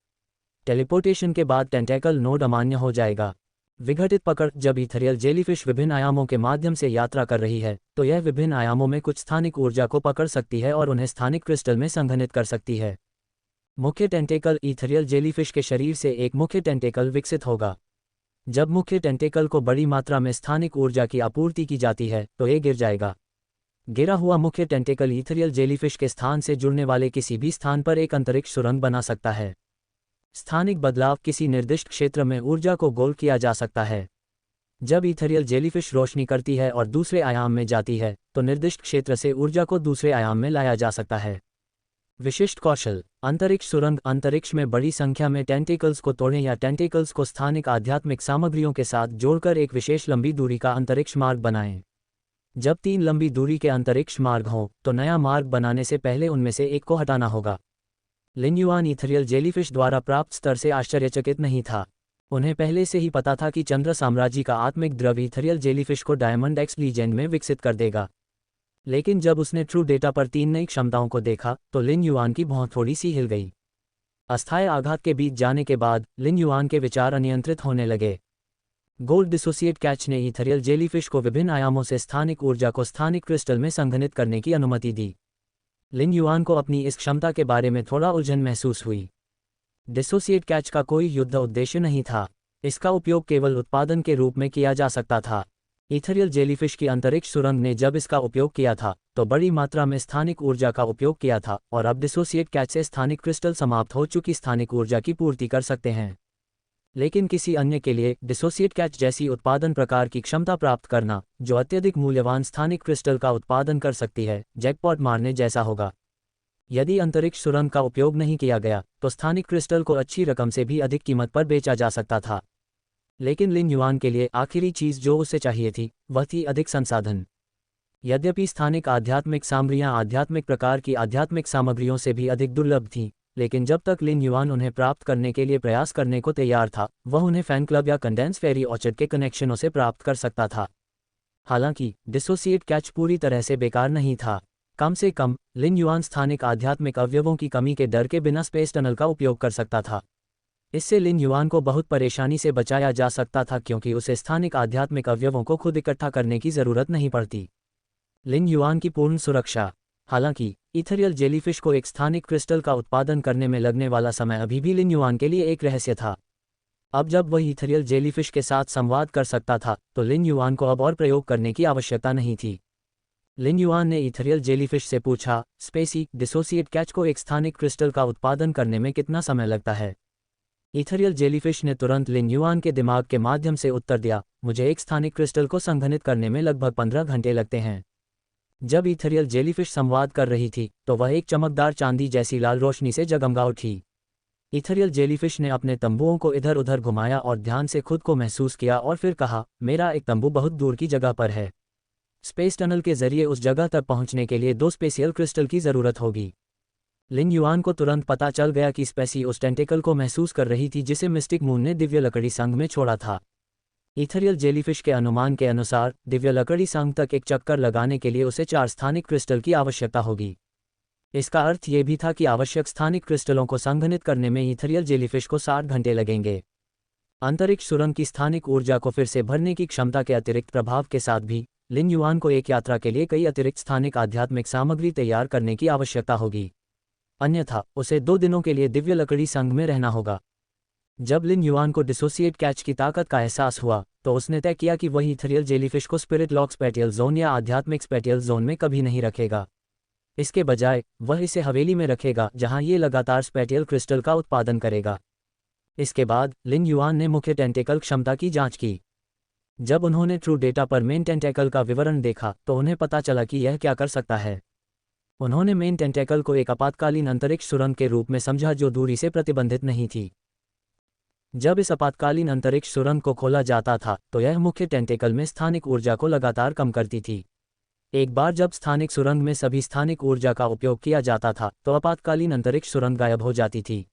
टेलीपोर्टेशन के बाद टेंटेकल नोड अमान्य हो जाएगा। विघटित पकड़, जब ईथरियल जेलीफिश विभिन्न आयामों के माध्यम से यात्रा कर रही है तो यह विभिन्न आयामों में कुछ स्थानिक ऊर्जा को पकड़ सकती है और उन्हें स्थानिक क्रिस्टल में संघनित कर सकती है। मुख्य टेंटेकल, ईथरियल जेलीफिश के शरीर से एक मुख्य टेंटेकल विकसित होगा। जब मुख्य टेंटेकल को बड़ी मात्रा में स्थानिक ऊर्जा की आपूर्ति की जाती है तो ये गिर जाएगा। गिरा हुआ मुख्य टेंटेकल ईथरियल जेलीफिश के स्थान से जुड़ने वाले किसी भी स्थान पर एक अंतरिक्ष सुरंग बना सकता है। स्थानिक बदलाव, किसी निर्दिष्ट क्षेत्र में ऊर्जा को गोल किया जा सकता है। जब ईथरियल जेलीफिश रोशनी करती है और दूसरे आयाम में जाती है तो निर्दिष्ट क्षेत्र से ऊर्जा को दूसरे आयाम में लाया जा सकता है। विशिष्ट कौशल, अंतरिक्ष सुरंग, अंतरिक्ष में बड़ी संख्या में टेंटेकल्स को तोड़ें या टेंटेकल्स को स्थानिक आध्यात्मिक सामग्रियों के साथ जोड़कर एक विशेष लंबी दूरी का अंतरिक्ष मार्ग बनाएं। जब 3 लंबी दूरी के अंतरिक्ष मार्ग हों तो नया मार्ग बनाने से पहले उनमें से एक को हटाना होगा। लिन युआन ईथरियल जेलीफिश द्वारा प्राप्त स्तर से आश्चर्यचकित नहीं था। उन्हें पहले से ही पता था कि चंद्र साम्राज्य का आत्मिक द्रव ईथरियल जेलीफिश को डायमंड एक्स लीजेंड में विकसित कर देगा। लेकिन जब उसने ट्रू डेटा पर 3 नई क्षमताओं को देखा तो लिन युआन की भौं थोड़ी सी हिल गई। अस्थायी आघात के बीच जाने के बाद लिन युआन के विचार अनियंत्रित होने लगे। गोल्ड डिसोसिएट कैच ने ईथरियल जेलीफिश को विभिन्न आयामों से स्थानिक ऊर्जा को स्थानिक क्रिस्टल में संघनित करने की अनुमति दी। लिन युआन को अपनी इस क्षमता के बारे में थोड़ा उलझन महसूस हुई। डिसोसिएट कैच का कोई युद्ध उद्देश्य नहीं था। इसका उपयोग केवल उत्पादन के रूप में किया जा सकता था। ईथरियल जेलीफिश की अंतरिक्ष सुरंग ने जब इसका उपयोग किया था तो बड़ी मात्रा में स्थानिक ऊर्जा का उपयोग किया था और अब डिसोसिएट कैच से स्थानिक क्रिस्टल समाप्त हो चुकी स्थानिक ऊर्जा की पूर्ति कर सकते हैं। लेकिन किसी अन्य के लिए डिसोसिएट कैच जैसी उत्पादन प्रकार की क्षमता प्राप्त करना जो अत्यधिक मूल्यवान स्थानिक क्रिस्टल का उत्पादन कर सकती है, जैकपॉट मारने जैसा होगा। यदि अंतरिक्ष सुरंग का उपयोग नहीं किया गया तो स्थानिक क्रिस्टल को अच्छी रकम से भी अधिक कीमत पर बेचा जा सकता था। लेकिन लिन युआन के लिए आखिरी चीज जो उसे चाहिए थी वह थी अधिक संसाधन। यद्यपि स्थानिक आध्यात्मिक सामग्रियां आध्यात्मिक प्रकार की आध्यात्मिक सामग्रियों से भी अधिक दुर्लभ थीं, लेकिन जब तक लिन युआन उन्हें प्राप्त करने के लिए प्रयास करने को तैयार था वह उन्हें फैन क्लब या कंडेंस फेरी ऑर्चर्ड के कनेक्शनों से प्राप्त कर सकता था। हालांकि डिसोसिएट कैच पूरी तरह से बेकार नहीं था। कम से कम लिन युआन स्थानिक आध्यात्मिक अवयवों की कमी के डर के बिना स्पेस टनल का उपयोग कर सकता था। इससे लिन युआन को बहुत परेशानी से बचाया जा सकता था क्योंकि उसे स्थानिक आध्यात्मिक अवयवों को खुद इकट्ठा करने की ज़रूरत नहीं पड़ती। लिन युआन की पूर्ण सुरक्षा। हालांकि इथेरियल जेलीफिश को एक स्थानिक क्रिस्टल का उत्पादन करने में लगने वाला समय अभी भी लिन युआन के लिए एक रहस्य था। अब जब वह इथेरियल जेलीफिश के साथ संवाद कर सकता था तो लिन युआन को अब और प्रयोग करने की आवश्यकता नहीं थी। लिन युआन ने इथेरियल जेलीफिश से पूछा, स्पेसी डिसोसिएट कैच को एक स्थानिक क्रिस्टल का उत्पादन करने में कितना समय लगता है? इथेरियल जेलीफिश ने तुरंत लिन युआन के दिमाग के माध्यम से उत्तर दिया, मुझे एक स्थानिक क्रिस्टल को संघनित करने में लगभग 15 घंटे लगते हैं। जब इथेरियल जेलीफिश संवाद कर रही थी तो वह एक चमकदार चांदी जैसी लाल रोशनी से जगमगा उठी। इथेरियल जेलीफिश ने अपने तंबुओं को इधर उधर घुमाया और ध्यान से खुद को महसूस किया और फिर कहा, मेरा एक तंबू बहुत दूर की जगह पर है। स्पेस टनल के जरिए उस जगह तक पहुंचने के लिए 2 स्पेशियल क्रिस्टल की ज़रूरत होगी। लिन युआन को तुरंत पता चल गया कि स्पेसी उस टेंटेकल को महसूस कर रही थी जिसे मिस्टिक मून ने दिव्य लकड़ी संघ में छोड़ा था। इथेरियल जेलीफिश के अनुमान के अनुसार दिव्य लकड़ी संघ तक एक चक्कर लगाने के लिए उसे 4 स्थानिक क्रिस्टल की आवश्यकता होगी। इसका अर्थ ये भी था कि आवश्यक स्थानिक क्रिस्टलों को संघनित करने में इथेरियल जेलीफिश को 60 घंटे लगेंगे। अंतरिक्ष सुरंग की स्थानिक ऊर्जा को फिर से भरने की क्षमता के अतिरिक्त प्रभाव के साथ भी लिन युआन को एक यात्रा के लिए कई अतिरिक्त स्थानिक आध्यात्मिक सामग्री तैयार करने की आवश्यकता होगी। अन्यथा उसे 2 दिनों के लिए दिव्य लकड़ी संघ में रहना होगा। जब लिन युआन को डिसोसिएट कैच की ताकत का एहसास हुआ तो उसने तय किया कि वह इथेरियल जेलीफिश को स्पिरिट लॉक स्पेटियल जोन या आध्यात्मिक स्पेटियल जोन में कभी नहीं रखेगा। इसके बजाय वह इसे हवेली में रखेगा जहां ये लगातार स्पेटियल क्रिस्टल का उत्पादन करेगा। इसके बाद लिन युआन ने मुख्य टेंटेकल क्षमता की जांच की। जब उन्होंने ट्रू डेटा पर मेन टेंटेकल का विवरण देखा तो उन्हें पता चला कि यह क्या कर सकता है। उन्होंने मेन टेंटेकल को एक आपातकालीन अंतरिक्ष सुरंग के रूप में समझा जो दूरी से प्रतिबंधित नहीं थी। जब इस आपातकालीन अंतरिक्ष सुरंग को खोला जाता था तो यह मुख्य टेंटेकल में स्थानिक ऊर्जा को लगातार कम करती थी। एक बार जब स्थानिक सुरंग में सभी स्थानिक ऊर्जा का उपयोग किया जाता था तो आपातकालीन अंतरिक्ष सुरंग गायब हो जाती थी।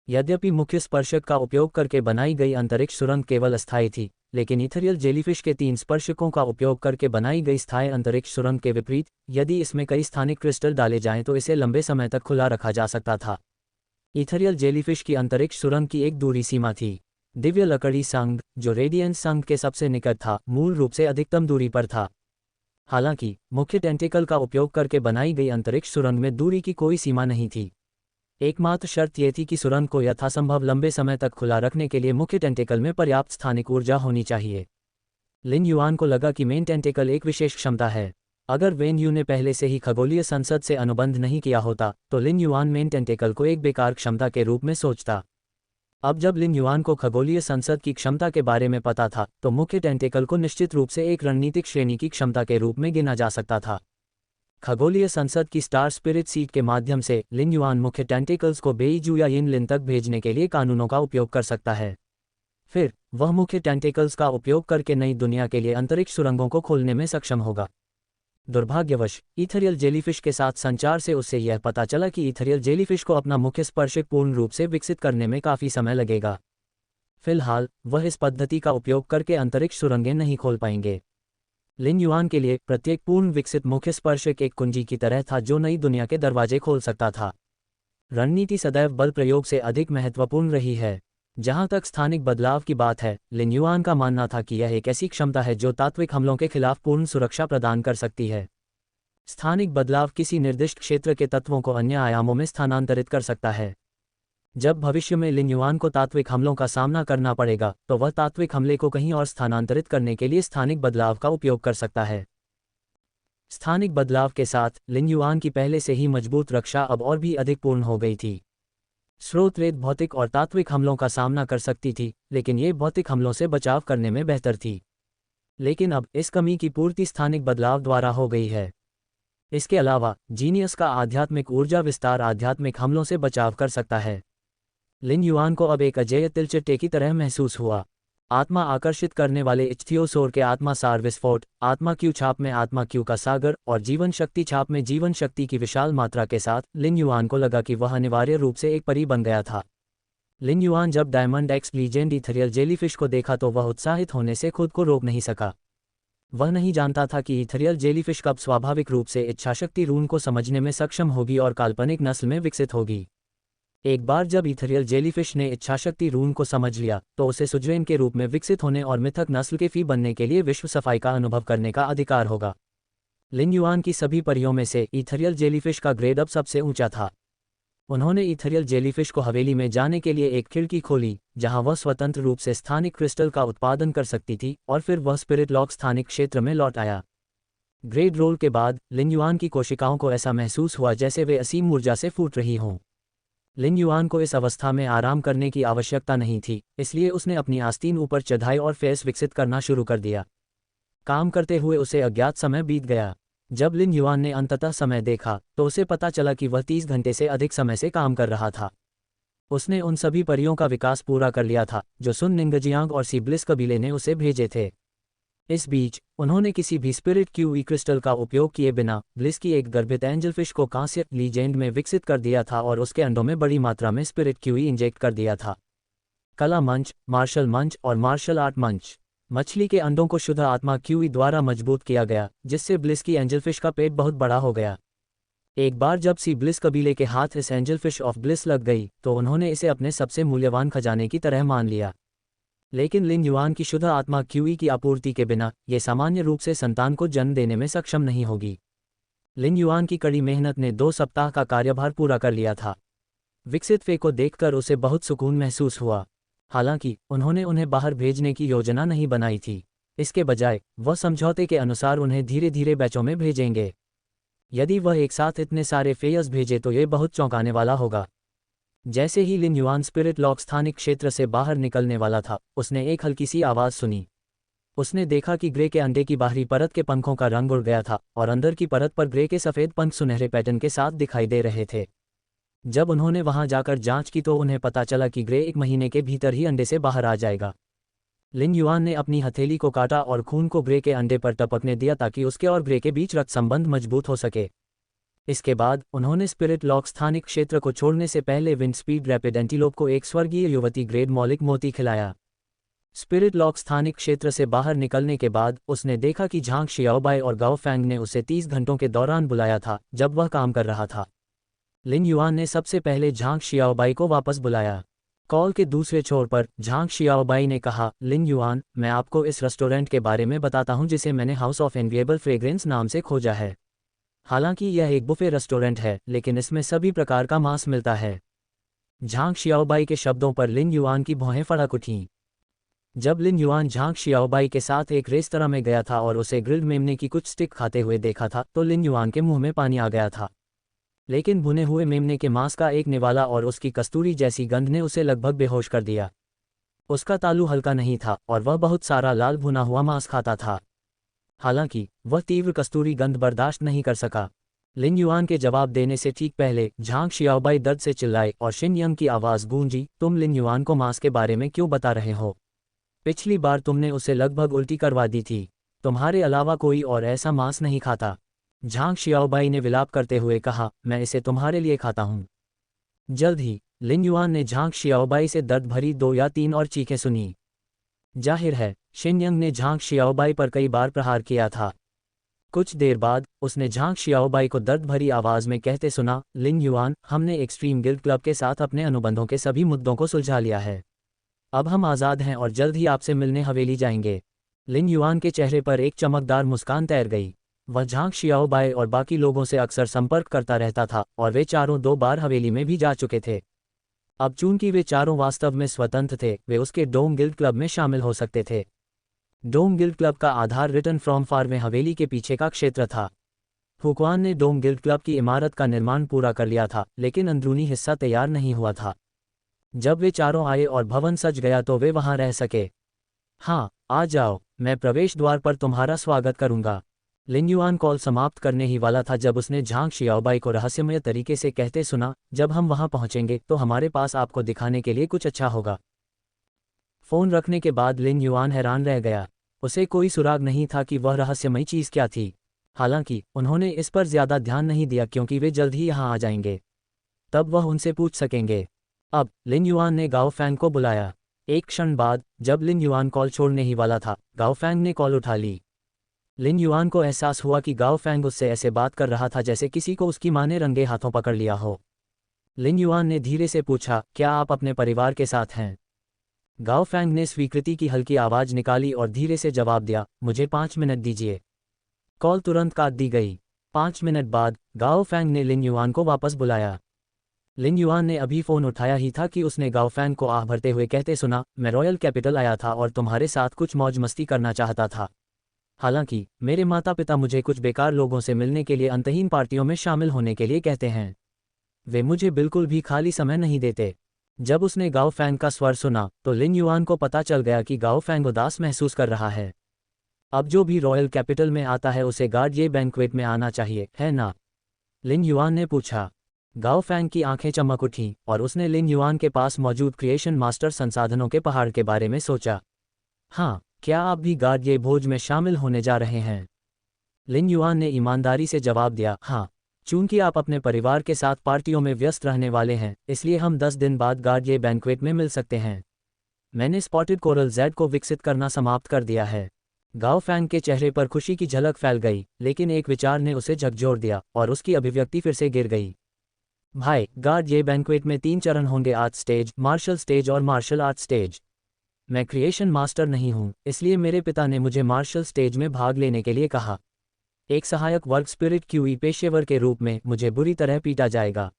यद्यपि मुख्य स्पर्शक का उपयोग करके बनाई गई अंतरिक्ष सुरंग केवल अस्थायी थी, लेकिन इथेरियल जेलीफिश के 3 स्पर्शकों का उपयोग करके बनाई गई स्थायी अंतरिक्ष सुरंग के विपरीत यदि इसमें कई स्थानिक क्रिस्टल डाले जाएं तो इसे लंबे समय तक खुला रखा जा सकता था। इथेरियल जेलीफिश की अंतरिक्ष सुरंग की एक दूरी सीमा थी। दिव्य लकड़ी संघ, जो रेडियंस संघ के सबसे निकट था, मूल रूप से अधिकतम दूरी पर था। हालांकि मुख्य टेंटेकल का उपयोग करके बनाई गई अंतरिक्ष सुरंग में दूरी की कोई सीमा नहीं थी। एकमात्र शर्त यह थी कि सुरंग को यथासंभव लंबे समय तक खुला रखने के लिए मुख्य टेंटेकल में पर्याप्त स्थानिक ऊर्जा होनी चाहिए। लिन युआन को लगा कि मेन टेंटेकल एक विशेष क्षमता है। अगर वेन यू ने पहले से ही खगोलीय संसद से अनुबंध नहीं किया होता तो लिन युआन मेन टेंटेकल को एक बेकार क्षमता के रूप में सोचता। अब जब लिन युआन को खगोलीय संसद की क्षमता के बारे में पता था तो मुख्य टेंटेकल को निश्चित रूप से एक रणनीतिक श्रेणी की क्षमता के रूप में गिना जा सकता था। खगोलीय संसद की स्टार स्पिरिट सीट के माध्यम से लिन युआन मुख्य टेंटेकल्स को बेईजू या यिन लिन तक भेजने के लिए कानूनों का उपयोग कर सकता है। फिर वह मुख्य टेंटेकल्स का उपयोग करके नई दुनिया के लिए अंतरिक्ष सुरंगों को खोलने में सक्षम होगा। दुर्भाग्यवश इथेरियल जेलीफिश के साथ संचार से उसे यह पता चला कि इथेरियल जेलीफिश को अपना मुख्य स्पर्शक पूर्ण रूप से विकसित करने में काफ़ी समय लगेगा। फिलहाल वह इस पद्धति का उपयोग करके अंतरिक्ष सुरंगें नहीं खोल पाएंगे। लिन युआन के लिए प्रत्येक पूर्ण विकसित मुख्य स्पर्शक एक कुंजी की तरह था जो नई दुनिया के दरवाजे खोल सकता था। रणनीति सदैव बल प्रयोग से अधिक महत्वपूर्ण रही है। जहां तक स्थानिक बदलाव की बात है, लिन युआन का मानना था कि यह एक ऐसी क्षमता है जो तात्विक हमलों के खिलाफ पूर्ण सुरक्षा प्रदान कर सकती है। स्थानिक बदलाव किसी निर्दिष्ट क्षेत्र के तत्वों को अन्य आयामों में स्थानांतरित कर सकता है। जब भविष्य में लिन युआन को तात्विक हमलों का सामना करना पड़ेगा तो वह तात्विक हमले को कहीं और स्थानांतरित करने के लिए स्थानिक बदलाव का उपयोग कर सकता है। स्थानिक बदलाव के साथ लिन युआन की पहले से ही मजबूत रक्षा अब और भी अधिक पूर्ण हो गई थी। स्रोत रेत भौतिक और तात्विक हमलों का सामना कर सकती थी, लेकिन ये भौतिक हमलों से बचाव करने में बेहतर थी। लेकिन अब इस कमी की पूर्ति स्थानिक बदलाव द्वारा हो गई है। इसके अलावा जीनियस का आध्यात्मिक ऊर्जा विस्तार आध्यात्मिक हमलों से बचाव कर सकता है। लिन युआन को अब एक अजेय तिलचट्टे की तरह महसूस हुआ। आत्मा आकर्षित करने वाले इच्थियोसोर के आत्मा सार विस्फोट, आत्मा क्यू छाप में आत्मा क्यू का सागर और जीवन शक्ति छाप में जीवन शक्ति की विशाल मात्रा के साथ लिन युआन को लगा कि वह अनिवार्य रूप से एक परी बन गया था। लिन युआन जब diamond x legend ethereal jellyfish को देखा तो वह उत्साहित होने से खुद को रोक नहीं सका। वह नहीं जानता था कि इथेरियल जेलीफिश कब स्वाभाविक रूप से इच्छाशक्ति रून को समझने में सक्षम होगी और काल्पनिक नस्ल में विकसित होगी। एक बार जब इथेरियल जेलीफिश ने इच्छाशक्ति रून को समझ लिया तो उसे सुजरेन के रूप में विकसित होने और मिथक नस्ल के फी बनने के लिए विश्व सफाई का अनुभव करने का अधिकार होगा। लिन युआन की सभी परियों में से इथेरियल जेलीफिश का ग्रेड अब सबसे ऊंचा था। उन्होंने इथेरियल जेलीफिश को हवेली में जाने के लिए एक खिड़की खोली जहां वह स्वतंत्र रूप से स्थानिक क्रिस्टल का उत्पादन कर सकती थी, और फिर वह स्पिरिट लॉक स्थानिक क्षेत्र में लौट आया। ग्रेड रोल के बाद लिन युआन की कोशिकाओं को ऐसा महसूस हुआ जैसे वे असीम ऊर्जा से फूट रही हों। लिन युआन को इस अवस्था में आराम करने की आवश्यकता नहीं थी, इसलिए उसने अपनी आस्तीन ऊपर चढ़ाई और फेस विकसित करना शुरू कर दिया। काम करते हुए उसे अज्ञात समय बीत गया। जब लिन युआन ने अंततः समय देखा तो उसे पता चला कि वह 30 घंटे से अधिक समय से काम कर रहा था। उसने उन सभी परियों का विकास पूरा कर लिया था जो सुन निंगजियांग और सी ब्लिस कबीले ने उसे भेजे थे। इस बीच उन्होंने किसी भी स्पिरिट क्यूई क्रिस्टल का उपयोग किए बिना ब्लिस की एक गर्भित एंजलफिश को कांस्य लीजेंड में विकसित कर दिया था और उसके अंडों में बड़ी मात्रा में स्पिरिट क्यूई इंजेक्ट कर दिया था। कला मंच, मार्शल मंच और मार्शल आर्ट मंच। मछली के अंडों को शुद्ध आत्मा क्यूई द्वारा मजबूत किया गया, जिससे ब्लिस की एंजलफिश का पेट बहुत बड़ा हो गया। एक बार जब सी ब्लिस कबीले के हाथ इस एंजलफिश ऑफ ब्लिस लग गई तो उन्होंने इसे अपने सबसे मूल्यवान खजाने की तरह मान लिया। लेकिन लिन युआन की शुद्ध आत्मा क्यूई की आपूर्ति के बिना ये सामान्य रूप से संतान को जन्म देने में सक्षम नहीं होगी। लिन युआन की कड़ी मेहनत ने 2 सप्ताह का कार्यभार पूरा कर लिया था। विकसित फे को देखकर उसे बहुत सुकून महसूस हुआ। हालांकि उन्होंने उन्हें बाहर भेजने की योजना नहीं बनाई थी। इसके बजाय वह समझौते के अनुसार उन्हें धीरे धीरे बैचों में भेजेंगे। यदि वह एक साथ इतने सारे फेयर्स भेजे तो ये बहुत चौंकाने वाला होगा। जैसे ही लिन युआन स्पिरिट लॉक स्थानिक क्षेत्र से बाहर निकलने वाला था, उसने एक हल्की सी आवाज़ सुनी। उसने देखा कि ग्रे के अंडे की बाहरी परत के पंखों का रंग उड़ गया था और अंदर की परत पर ग्रे के सफ़ेद पंख सुनहरे पैटर्न के साथ दिखाई दे रहे थे। जब उन्होंने वहां जाकर जांच की तो उन्हें पता चला कि ग्रे 1 महीने के भीतर ही अंडे से बाहर आ जाएगा। लिन युआन ने अपनी हथेली को काटा और खून को ग्रे के अंडे पर टपकने दिया ताकि उसके और ग्रे के बीच रक्त संबंध मजबूत हो सके। इसके बाद उन्होंने स्पिरिट लॉक स्थानिक क्षेत्र को छोड़ने से पहले विंड स्पीड रैपिड एंटीलोप को एक स्वर्गीय युवती ग्रेड मौलिक मोती खिलाया। स्पिरिट लॉक स्थानिक क्षेत्र से बाहर निकलने के बाद उसने देखा कि झांग शियाओबाई और गाओ फैंग ने उसे 30 घंटों के दौरान बुलाया था जब वह काम कर रहा था। लिन युआन ने सबसे पहले झांग शियाओबाई को वापस बुलाया। कॉल के दूसरे छोर पर झांग शियाओबाई ने कहा, लिन युआन, मैं आपको इस रेस्टोरेंट के बारे में बताता हूं जिसे मैंने हाउस ऑफ एनविएबल फ्रेग्रेंस नाम से खोजा है। हालांकि यह एक बुफे रेस्टोरेंट है, लेकिन इसमें सभी प्रकार का मांस मिलता है। झांग शियाओबाई के शब्दों पर लिन युआन की भौहें फड़क उठीं। जब लिन युआन झांग शियाओबाई के साथ एक रेस्तरां में गया था और उसे ग्रिल्ड मेमने की कुछ स्टिक खाते हुए देखा था तो लिन युआन के मुंह में पानी आ गया था। लेकिन भुने हुए मेमने के मांस का एक निवाला और उसकी कस्तूरी जैसी गंध ने उसे लगभग बेहोश कर दिया। उसका तालू हल्का नहीं था और वह बहुत सारा लाल भुना हुआ मांस खाता था। हालांकि वह तीव्र कस्तूरी गंध बर्दाश्त नहीं कर सका। लिन युआन के जवाब देने से ठीक पहले झांग शियाओबाई दर्द से चिल्लाए और शिन यंग की आवाज़ गूंजी, तुम लिन युआन को मांस के बारे में क्यों बता रहे हो? पिछली बार तुमने उसे लगभग उल्टी करवा दी थी। तुम्हारे अलावा कोई और ऐसा मांस नहीं खाता। झांग शियाओबाई ने विलाप करते हुए कहा, मैं इसे तुम्हारे लिए खाता हूँ। जल्द ही लिन युआन ने झांग शियाओबाई से दर्द भरी 2 या 3 और चीखें सुनी। जाहिर है शिन यंग ने झांग शियाओबाई पर कई बार प्रहार किया था। कुछ देर बाद उसने झांग शियाओबाई को दर्द भरी आवाज़ में कहते सुना, लिन युआन, हमने एक्सट्रीम गिल्ड क्लब के साथ अपने अनुबंधों के सभी मुद्दों को सुलझा लिया है। अब हम आज़ाद हैं और जल्द ही आपसे मिलने हवेली जाएंगे। लिन युआन के चेहरे पर एक चमकदार मुस्कान तैर गई। वह झांग शियाओबाई और बाकी लोगों से अक्सर संपर्क करता रहता था और वे चारों 2 बार हवेली में भी जा चुके थे। अब चूंकि वे चारों वास्तव में स्वतंत्र थे, वे उसके डोम गिल्ड क्लब में शामिल हो सकते थे। डोम गिल्ड क्लब का आधार रिटर्न फ्रॉम फार में हवेली के पीछे का क्षेत्र था। हुक्वान ने डोम गिल्ड क्लब की इमारत का निर्माण पूरा कर लिया था, लेकिन अंदरूनी हिस्सा तैयार नहीं हुआ था। जब वे चारों आए और भवन सज गया तो वे वहां रह सके। हाँ, आ जाओ, मैं प्रवेश द्वार पर तुम्हारा स्वागत करूंगा। लिन युआन कॉल समाप्त करने ही वाला था जब उसने झांग शियाओबाई को रहस्यमय तरीके से कहते सुना, जब हम वहां पहुंचेंगे तो हमारे पास आपको दिखाने के लिए कुछ अच्छा होगा। फोन रखने के बाद लिन युआन हैरान रह गया। उसे कोई सुराग नहीं था कि वह रहस्यमयी चीज़ क्या थी। हालांकि उन्होंने इस पर ज्यादा ध्यान नहीं दिया क्योंकि वे जल्द ही यहां आ जाएंगे। तब वह उनसे पूछ सकेंगे। अब लिन युआन ने गाओ फैंग को बुलाया। एक क्षण बाद जब लिन युआन कॉल छोड़ने ही वाला था, गाओ फैंग ने कॉल उठा ली। लिन युआन को एहसास हुआ कि गाओ फैंग उससे ऐसे बात कर रहा था जैसे किसी को उसकी माँ ने रंगे हाथों पकड़ लिया हो। लिन युआन ने धीरे से पूछा, क्या आप अपने परिवार के साथ हैं? गाओ फैंग ने स्वीकृति की हल्की आवाज़ निकाली और धीरे से जवाब दिया, मुझे 5 मिनट दीजिए। कॉल तुरंत काट दी गई। 5 मिनट बाद गाओ फैंग ने लिन युआन को वापस बुलाया। लिन युआन ने अभी फ़ोन उठाया ही था कि उसने गाओ फैंग को आह भरते हुए कहते सुना, मैं रॉयल कैपिटल आया था और तुम्हारे साथ कुछ मौज मस्ती करना चाहता था। हालांकि मेरे माता पिता मुझे कुछ बेकार लोगों से मिलने के लिए अंतहीन पार्टियों में शामिल होने के लिए कहते हैं। वे मुझे बिल्कुल भी खाली समय नहीं देते। जब उसने गाओ फैंग का स्वर सुना तो लिन युआन को पता चल गया कि गाओ फैंग उदास महसूस कर रहा है। अब जो भी रॉयल कैपिटल में आता है उसे गार्ड बैंक्वेट में आना चाहिए, है ना? लिन युआन ने पूछा। गाओ फैंग की आंखें चमक उठीं और उसने लिन युआन के पास मौजूद क्रिएशन मास्टर संसाधनों के पहाड़ के बारे में सोचा। हाँ, क्या आप भी गार्ड भोज में शामिल होने जा रहे हैं? लिन युआन ने ईमानदारी से जवाब दिया, हाँ। चूंकि आप अपने परिवार के साथ पार्टियों में व्यस्त रहने वाले हैं, इसलिए हम 10 दिन बाद गार्ड बैंक्वेट में मिल सकते हैं। मैंने स्पॉटेड कोरल जेड को विकसित करना समाप्त कर दिया है। गाओ फैंग के चेहरे पर खुशी की झलक फैल गई, लेकिन एक विचार ने उसे झकझोर दिया और उसकी अभिव्यक्ति फिर से गिर गई। भाई, गार्ड बैंक्वेट में 3 चरण होंगे, आर्ट स्टेज, मार्शल स्टेज और मार्शल आर्ट स्टेज। मैं क्रिएशन मास्टर नहीं हूँ, इसलिए मेरे पिता ने मुझे मार्शल स्टेज में भाग लेने के लिए कहा। एक सहायक वर्ग स्पिरिट क्यूई पेशेवर के रूप में मुझे बुरी तरह पीटा जाएगा।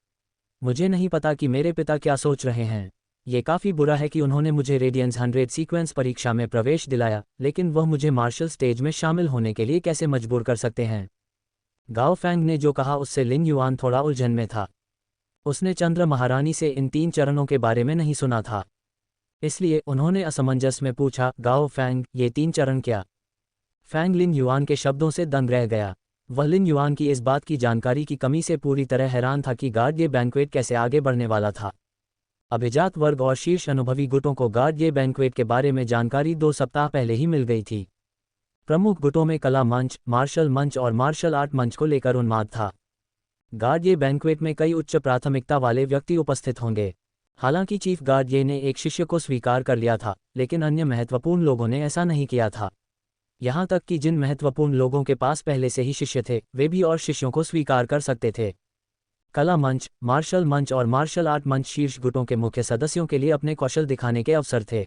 मुझे नहीं पता कि मेरे पिता क्या सोच रहे हैं। ये काफ़ी बुरा है कि उन्होंने मुझे रेडियंस 100 सीक्वेंस परीक्षा में प्रवेश दिलाया, लेकिन वह मुझे मार्शल स्टेज में शामिल होने के लिए कैसे मजबूर कर सकते हैं? गाओ फैंग ने जो कहा उससे लिन युआन थोड़ा उलझन में था। उसने चंद्र महारानी से इन 3 चरणों के बारे में नहीं सुना था, इसलिए उन्होंने असमंजस में पूछा, गाओ फैंग, ये 3 चरण क्या? फैंग लिन युआन के शब्दों से दंग रह गया। वह लिन युआन की इस बात की जानकारी की कमी से पूरी तरह हैरान था कि गार्ड बैंक्वेट कैसे आगे बढ़ने वाला था। अभिजात वर्ग और शीर्ष अनुभवी गुटों को गार्ड बैंक्वेट के बारे में जानकारी 2 सप्ताह पहले ही मिल गई थी। प्रमुख गुटों में कला मंच, मार्शल मंच और मार्शल आर्ट मंच को लेकर उन्माद था। गार्ड बैंक्वेट में कई उच्च प्राथमिकता वाले व्यक्ति उपस्थित होंगे। हालांकि चीफ गार्ड ने एक शिष्य को स्वीकार कर लिया था, लेकिन अन्य महत्वपूर्ण लोगों ने ऐसा नहीं किया था। यहाँ तक कि जिन महत्वपूर्ण लोगों के पास पहले से ही शिष्य थे, वे भी और शिष्यों को स्वीकार कर सकते थे। कला मंच, मार्शल मंच और मार्शल आर्ट मंच शीर्ष गुटों के मुख्य सदस्यों के लिए अपने कौशल दिखाने के अवसर थे।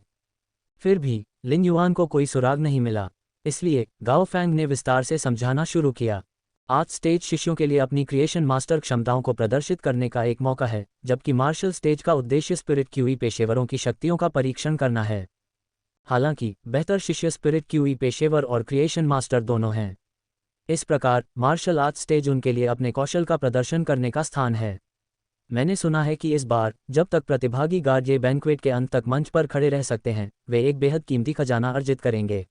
फिर भी लिन युआन को कोई सुराग नहीं मिला, इसलिए गाओ फैंग ने विस्तार से समझाना शुरू किया। आर्ट स्टेज शिष्यों के लिए अपनी क्रिएशन मास्टर क्षमताओं को प्रदर्शित करने का एक मौका है, जबकि मार्शल स्टेज का उद्देश्य स्पिरिट क्यूई पेशेवरों की शक्तियों का परीक्षण करना है। हालांकि बेहतर शिष्य स्पिरिट क्यूई पेशेवर और क्रिएशन मास्टर दोनों हैं। इस प्रकार मार्शल आर्ट स्टेज उनके लिए अपने कौशल का प्रदर्शन करने का स्थान है। मैंने सुना है कि इस बार, जब तक प्रतिभागी गार्ड बैंक्वेट के अंत तक मंच पर खड़े रह सकते हैं, वे एक बेहद कीमती खजाना अर्जित करेंगे।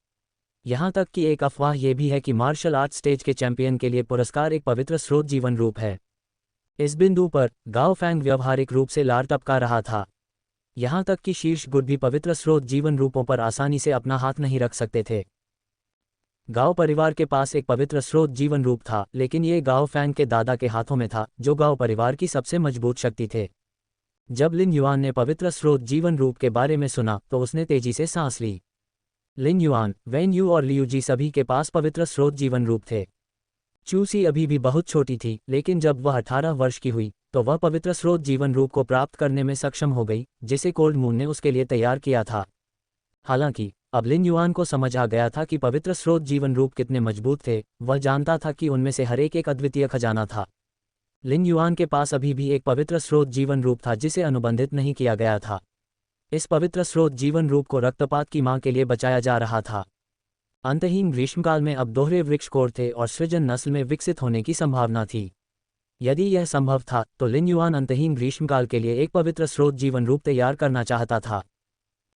यहाँ तक कि एक अफवाह यह भी है कि मार्शल आर्ट स्टेज के चैंपियन के लिए पुरस्कार एक पवित्र स्रोत जीवन रूप है। इस बिंदु पर गाओ फैंग व्यवहारिक रूप से लार टपका रहा था। यहाँ तक कि शीर्ष गुट भी पवित्र स्रोत जीवन रूपों पर आसानी से अपना हाथ नहीं रख सकते थे। गाओ परिवार के पास एक पवित्र स्रोत जीवन रूप था, लेकिन ये गाओ फैंग के दादा के हाथों में था, जो गाओ परिवार की सबसे मजबूत शक्ति थे। जब लिन युआन ने पवित्र स्रोत जीवन रूप के बारे में सुना तो उसने तेजी से सांस ली। लिन युआन, वेन यू और लियू जी सभी के पास पवित्र स्रोत जीवन रूप थे। चूसी अभी भी बहुत छोटी थी, लेकिन जब वह 18 वर्ष की हुई तो वह पवित्र स्रोत जीवन रूप को प्राप्त करने में सक्षम हो गई, जिसे कोल्ड मून ने उसके लिए तैयार किया था। हालांकि अब लिन युआन को समझ आ गया था कि पवित्र स्रोत जीवन रूप कितने मजबूत थे। वह जानता था कि उनमें से हर एक अद्वितीय खजाना था। लिन युआन के पास अभी भी एक पवित्र स्रोत जीवन रूप था जिसे अनुबंधित नहीं किया गया था। इस पवित्र स्रोत जीवन रूप को रक्तपात की मां के लिए बचाया जा रहा था। अंतहीन ग्रीष्मकाल में अब दोहरे वृक्ष कोर थे और सृजन नस्ल में विकसित होने की संभावना थी। यदि यह संभव था तो लिन युआन अंतहीन ग्रीष्मकाल के लिए एक पवित्र स्रोत जीवन रूप तैयार करना चाहता था।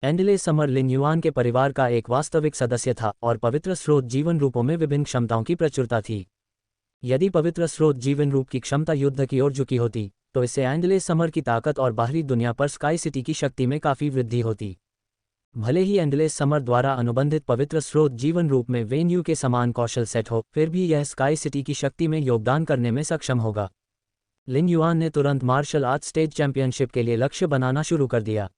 एंडलेस समर लिन युआन के परिवार का एक वास्तविक सदस्य था और पवित्र स्रोत जीवन रूपों में विभिन्न क्षमताओं की प्रचुरता थी। यदि पवित्र स्रोत जीवन रूप की क्षमता युद्ध की ओर झुकी होती तो इससे एंडलेस समर की ताकत और बाहरी दुनिया पर स्काई सिटी की शक्ति में काफ़ी वृद्धि होती। भले ही एंडलेस समर द्वारा अनुबंधित पवित्र स्रोत जीवन रूप में वेन यू के समान कौशल सेट हो, फिर भी यह स्काई सिटी की शक्ति में योगदान करने में सक्षम होगा। लिन युआन ने तुरंत मार्शल आर्ट स्टेज चैंपियनशिप के लिए लक्ष्य बनाना शुरू कर दिया।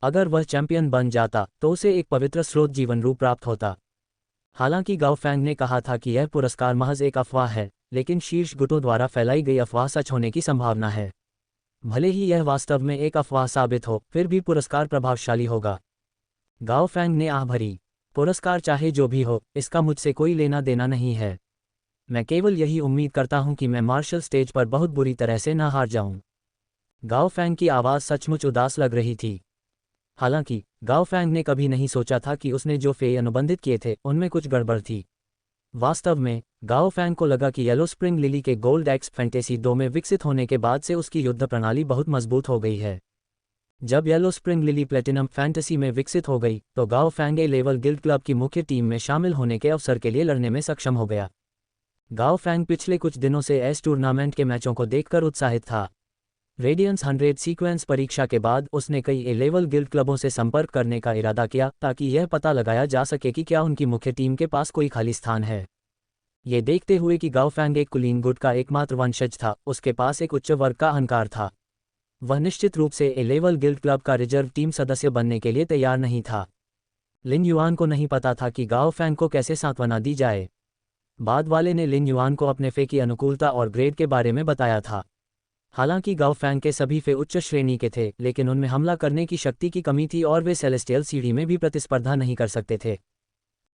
अगर वह चैंपियन बन जाता तो उसे एक पवित्र स्रोत जीवन रूप प्राप्त होता। हालांकि गाओ फैंग ने कहा था कि यह पुरस्कार महज एक अफवाह है, लेकिन शीर्ष गुटों द्वारा फैलाई गई अफवाह सच होने की संभावना है। भले ही यह वास्तव में एक अफवाह साबित हो, फिर भी पुरस्कार प्रभावशाली होगा। गाओ फैंग ने आह भरी, पुरस्कार चाहे जो भी हो, इसका मुझसे कोई लेना देना नहीं है। मैं केवल यही उम्मीद करता हूं कि मैं मार्शल स्टेज पर बहुत बुरी तरह से न हार जाऊं। गाओ फैंग की आवाज़ सचमुच उदास लग रही थी। हालांकि गाओ फैंग ने कभी नहीं सोचा था कि उसने जो फेई अनुबंधित किए थे उनमें कुछ गड़बड़ थी। वास्तव में गाओ फैंग को लगा कि येलो स्प्रिंग लिली के गोल्ड एक्स फैंटेसी 2 में विकसित होने के बाद से उसकी युद्ध प्रणाली बहुत मजबूत हो गई है। जब yellow spring lily platinum fantasy में विकसित हो गई तो गाओ फैंग ए लेवल गिल्ड क्लब की मुख्य टीम में शामिल होने के अवसर के लिए लड़ने में सक्षम हो गया। गाओ फैंग पिछले कुछ दिनों से एस टूर्नामेंट के मैचों को देखकर उत्साहित था। रेडियंस 100 सीक्वेंस परीक्षा के बाद उसने कई ए लेवल गिल्ड क्लबों से संपर्क करने का इरादा किया ताकि यह पता लगाया जा सके कि क्या उनकी मुख्य टीम के पास कोई खाली स्थान है। ये देखते हुए कि गाओ फैंग एक कुलीन गुट का एकमात्र वंशज था, उसके पास एक उच्च वर्ग का अहंकार था। वह निश्चित रूप से ए लेवल गिल्ड क्लब का रिजर्व टीम सदस्य बनने के लिए तैयार नहीं था। लिन युआन को नहीं पता था कि गाओ फैंग को कैसे सांत्वना दी जाए। बाद वाले ने लिन युआन को अपने फे की अनुकूलता और ग्रेड के बारे में बताया था। हालांकि गाओ फैंग के सभी फे उच्च श्रेणी के थे, लेकिन उनमें हमला करने की शक्ति की कमी थी और वे सेलेस्टियल सीढ़ी में भी प्रतिस्पर्धा नहीं कर सकते थे।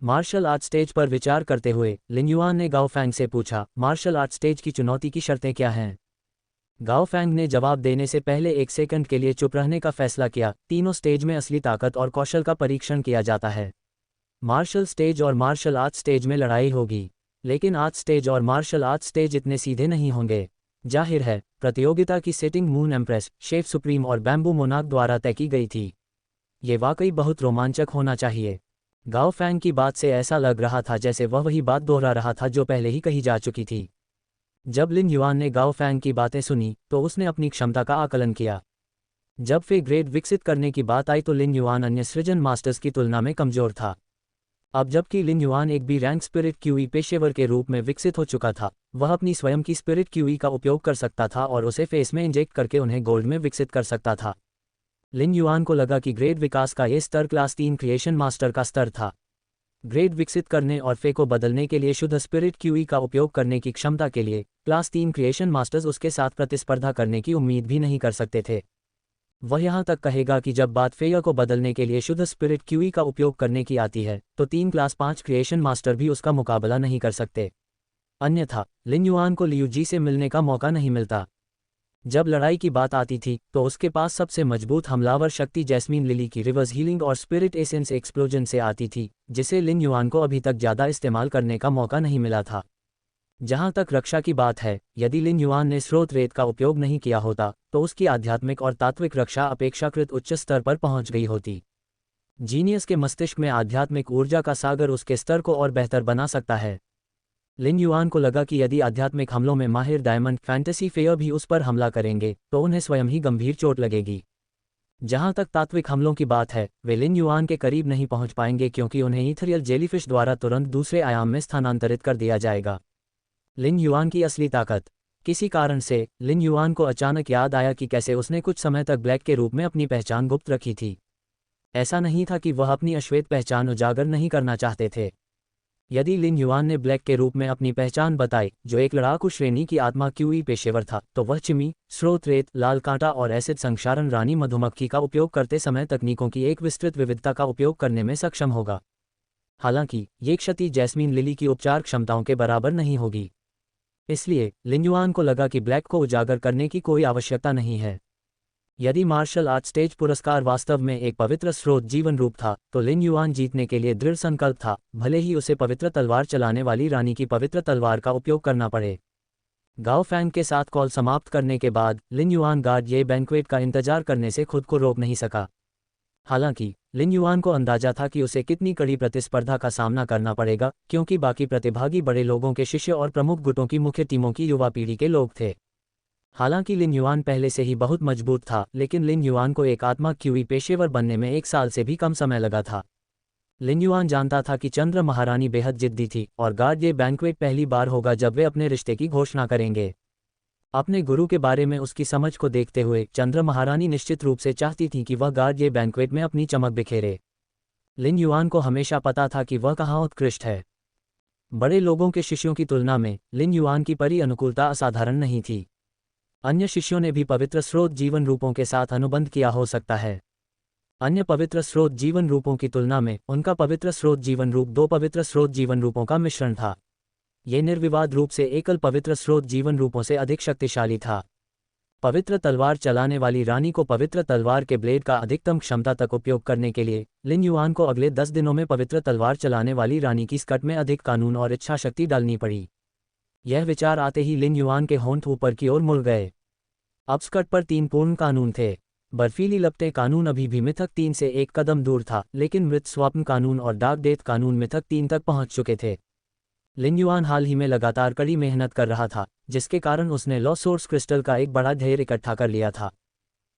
मार्शल आर्ट स्टेज पर विचार करते हुए लिन युआन ने गाओ फैंग से पूछा, मार्शल आर्ट स्टेज की चुनौती की शर्तें क्या हैं? गाओ फैंग ने जवाब देने से पहले एक सेकंड के लिए चुप रहने का फैसला किया। तीनों स्टेज में असली ताकत और कौशल का परीक्षण किया जाता है। मार्शल स्टेज और मार्शल आर्ट स्टेज में लड़ाई होगी, लेकिन आर्ट स्टेज और मार्शल आर्ट स्टेज इतने सीधे नहीं होंगे। जाहिर है, प्रतियोगिता की setting moon empress, chef supreme और बैम्बू मोनाक द्वारा तय की गई थी। ये वाकई बहुत रोमांचक होना चाहिए। गाओ फैंग की बात से ऐसा लग रहा था जैसे वह वही बात दोहरा रहा था जो पहले ही कही जा चुकी थी। जब लिन युआन ने गाओ फैंग की बातें सुनी तो उसने अपनी क्षमता का आकलन किया। जब फे ग्रेड विकसित करने की बात आई तो लिन युआन अन्य सृजन मास्टर्स की तुलना में कमजोर था। अब जबकि लिन युआन एक बी रैंक स्पिरिट क्यूई पेशेवर के रूप में विकसित हो चुका था, वह अपनी स्वयं की स्पिरिट क्यूई का उपयोग कर सकता था और उसे फेस में इंजेक्ट करके उन्हें गोल्ड में विकसित कर सकता था। लिन युआन को लगा कि ग्रेड विकास का यह स्तर क्लास 3 क्रिएशन मास्टर का स्तर था। ग्रेड विकसित करने और फे को बदलने के लिए शुद्ध स्पिरिट क्यूई का उपयोग करने की क्षमता के लिए क्लास 3 क्रिएशन मास्टर्स उसके साथ प्रतिस्पर्धा करने की उम्मीद भी नहीं कर सकते थे। वह यहाँ तक कहेगा कि जब बात फेयर को बदलने के लिए शुद्ध स्पिरिट क्यूई का उपयोग करने की आती है तो 3 क्लास 5 क्रिएशन मास्टर भी उसका मुकाबला नहीं कर सकते। अन्यथा लिन युआन को लियू जी से मिलने का मौका नहीं मिलता। जब लड़ाई की बात आती थी तो उसके पास सबसे मजबूत हमलावर शक्ति जैस्मीन लिली की रिवर्स हीलिंग और स्पिरिट एसेंस एक्सप्लोजन से आती थी, जिसे लिन युआन को अभी तक ज़्यादा इस्तेमाल करने का मौका नहीं मिला था। जहां तक रक्षा की बात है, यदि लिन युआन ने स्रोत रेत का उपयोग नहीं किया होता तो उसकी आध्यात्मिक और तात्विक रक्षा अपेक्षाकृत उच्च स्तर पर पहुंच गई होती। जीनियस के मस्तिष्क में आध्यात्मिक ऊर्जा का सागर उसके स्तर को और बेहतर बना सकता है। लिन युआन को लगा कि यदि आध्यात्मिक हमलों में माहिर डायमंड फैंटेसी फेयर भी उस पर हमला करेंगे तो उन्हें स्वयं ही गंभीर चोट लगेगी। जहां तक तात्विक हमलों की बात है, वे लिन युआन के करीब नहीं पहुंच पाएंगे क्योंकि उन्हें ईथरियल जेलीफिश द्वारा तुरंत दूसरे आयाम में स्थानांतरित कर दिया जाएगा। लिन युआन की असली ताकत। किसी कारण से लिन युआन को अचानक याद आया कि कैसे उसने कुछ समय तक ब्लैक के रूप में अपनी पहचान गुप्त रखी थी। ऐसा नहीं था कि वह अपनी अश्वेत पहचान उजागर नहीं करना चाहते थे। यदि लिन युआन ने ब्लैक के रूप में अपनी पहचान बताई, जो एक लड़ाकू श्रेणी की आत्मा क्यूई पेशेवर था, तो वह चिमी, स्रोत रेत, लाल कांटा और एसिड संक्षारण रानी मधुमक्खी का उपयोग करते समय तकनीकों की एक विस्तृत विविधता का उपयोग करने में सक्षम होगा। हालांकि ये क्षति जैस्मीन लिली की उपचार क्षमताओं के बराबर नहीं होगी। इसलिए लिन युआन को लगा कि ब्लैक को उजागर करने की कोई आवश्यकता नहीं है। यदि मार्शल आर्ट स्टेज पुरस्कार वास्तव में एक पवित्र स्रोत जीवन रूप था तो लिन युआन जीतने के लिए दृढ़ संकल्प था, भले ही उसे पवित्र तलवार चलाने वाली रानी की पवित्र तलवार का उपयोग करना पड़े। गाओ फैंग के साथ कॉल समाप्त करने के बाद लिन युआन गार्ड ये बैंक्वेट का इंतजार करने से खुद को रोक नहीं सका। हालांकि लिन युआन को अंदाजा था कि उसे कितनी कड़ी प्रतिस्पर्धा का सामना करना पड़ेगा, क्योंकि बाकी प्रतिभागी बड़े लोगों के शिष्य और प्रमुख गुटों की मुख्य टीमों की युवा पीढ़ी के लोग थे। हालांकि लिन युआन पहले से ही बहुत मजबूत था, लेकिन लिन युआन को एक आत्मा क्यूई पेशेवर बनने में 1 साल से भी कम समय लगा था। लिन युआन जानता था कि चंद्र महारानी बेहद जिद्दी थी और गार्ड ये बैंक्वेट पहली बार होगा जब वे अपने रिश्ते की घोषणा करेंगे। अपने गुरु के बारे में उसकी समझ को देखते हुए चंद्र महारानी निश्चित रूप से चाहती थी कि वह गार्ड ये बैंक्वेट में अपनी चमक बिखेरे। लिन युआन को हमेशा पता था कि वह कहाँ उत्कृष्ट है। बड़े लोगों के शिष्यों की तुलना में लिन युआन की परी अनुकूलता असाधारण नहीं थी। अन्य शिष्यों ने भी पवित्र स्रोत जीवन रूपों के साथ अनुबंध किया हो सकता है। अन्य पवित्र स्रोत जीवन रूपों की तुलना में उनका पवित्र स्रोत जीवन रूप दो पवित्र स्रोत जीवन रूपों का मिश्रण था। ये निर्विवाद रूप से एकल पवित्र स्रोत जीवन रूपों से अधिक शक्तिशाली था। पवित्र तलवार चलाने वाली रानी को पवित्र तलवार के ब्लेड का अधिकतम क्षमता तक उपयोग करने के लिए लिन युआन को अगले 10 दिनों में पवित्र तलवार चलाने वाली रानी की स्कर्ट में अधिक कानून और इच्छा शक्ति डालनी पड़ी। यह विचार आते ही लिन युआन के होंठ ऊपर की ओर मुड़ गए। अब स्कर्ट पर 3 पूर्ण कानून थे। बर्फीली लपटें कानून अभी भी मिथक 3 से एक कदम दूर था, लेकिन मृत स्वप्न कानून और डार्क डेथ कानून मिथक 3 तक पहुंच चुके थे। लिन युआन हाल ही में लगातार कड़ी मेहनत कर रहा था, जिसके कारण उसने लॉस्ट सोर्स क्रिस्टल का एक बड़ा ढेर इकट्ठा कर लिया था।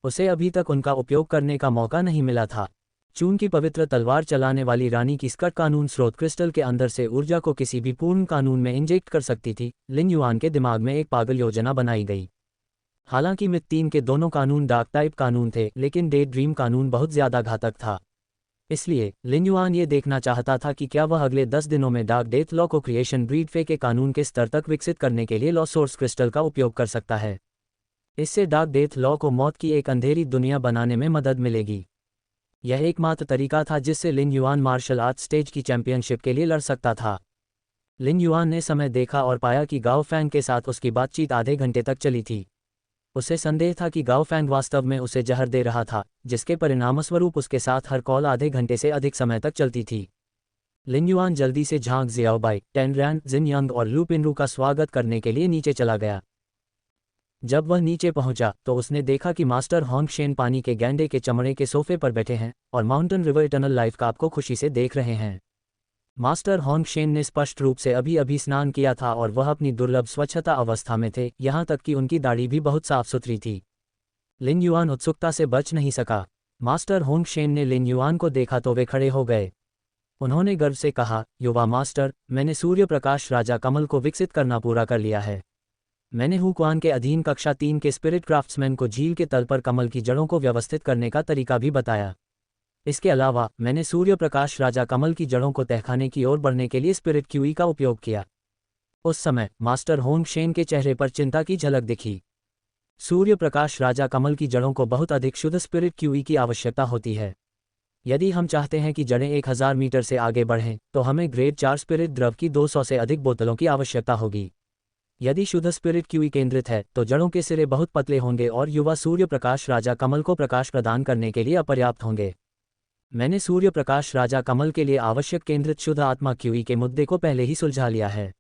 उसे अभी तक उनका उपयोग करने का मौका नहीं मिला था। चून की पवित्र तलवार चलाने वाली रानी की स्कर्ट कानून स्रोत क्रिस्टल के अंदर से ऊर्जा को किसी भी पूर्ण कानून में इंजेक्ट कर सकती थी, लिन युआन के दिमाग में एक पागल योजना बनाई गई। हालांकि मिथ 3 के दोनों कानून डार्क टाइप कानून थे, लेकिन डे ड्रीम कानून बहुत ज्यादा घातक था। इसलिए लिन युआन ये देखना चाहता था कि क्या वह अगले 10 दिनों में डार्क डेथ लॉ को क्रिएशन ब्रीड फे के कानून के स्तर तक विकसित करने के लिए लॉ सोर्स क्रिस्टल का उपयोग कर सकता है। इससे डार्क डेथ लॉ को मौत की एक अंधेरी दुनिया बनाने में मदद मिलेगी। यह एकमात्र तरीका था जिससे लिन युआन मार्शल आर्ट स्टेज की चैंपियनशिप के लिए लड़ सकता था। लिन युआन ने समय देखा और पाया कि गाओ फैंग के साथ उसकी बातचीत आधे घंटे तक चली थी। उसे संदेह था कि गाओ फैंग वास्तव में उसे जहर दे रहा था, जिसके परिणामस्वरूप उसके साथ हर कॉल आधे घंटे से अधिक समय तक चलती थी। लिन युआन जल्दी से झांग जियाओबाई, टेनरैन, जिन यंग और लू पिनरू का स्वागत करने के लिए नीचे चला गया। जब वह नीचे पहुंचा तो उसने देखा कि मास्टर होंग शेन पानी के गैंडे के चमड़े के सोफे पर बैठे हैं और माउंटेन रिवर इटर्नल लाइफ का आपको खुशी से देख रहे हैं। मास्टर होंग शेन ने स्पष्ट रूप से अभी अभी स्नान किया था और वह अपनी दुर्लभ स्वच्छता अवस्था में थे, यहाँ तक कि उनकी दाढ़ी भी बहुत साफ सुथरी थी। लिन युआन उत्सुकता से बच नहीं सका। मास्टर होंग शेन ने लिन युआन को देखा तो वे खड़े हो गए। उन्होंने गर्व से कहा, युवा मास्टर, मैंने सूर्य प्रकाश राजा कमल को विकसित करना पूरा कर लिया है। मैंने हुक्वान के अधीन कक्षा 3 के स्पिरिट क्राफ्ट्समैन को झील के तल पर कमल की जड़ों को व्यवस्थित करने का तरीका भी बताया। इसके अलावा मैंने सूर्य प्रकाश राजा कमल की जड़ों को तहखाने की ओर बढ़ने के लिए स्पिरिट क्यूई का उपयोग किया। उस समय मास्टर होंग शेन के चेहरे पर चिंता की झलक दिखी। सूर्य प्रकाश राजा कमल की जड़ों को बहुत अधिक शुद्ध स्पिरिट क्यूई की आवश्यकता होती है। यदि हम चाहते हैं कि जड़ें 1000 मीटर से आगे बढ़ें, तो हमें ग्रेड 4 स्पिरिट द्रव की 200 से अधिक बोतलों की आवश्यकता होगी। यदि शुद्ध स्पिरिट क्यूई केंद्रित है तो जड़ों के सिरे बहुत पतले होंगे और युवा सूर्य प्रकाश राजा कमल को प्रकाश प्रदान करने के लिए अपर्याप्त होंगे। मैंने सूर्य प्रकाश राजा कमल के लिए आवश्यक केंद्रित शुद्ध आत्मा क्यूई के मुद्दे को पहले ही सुलझा लिया है।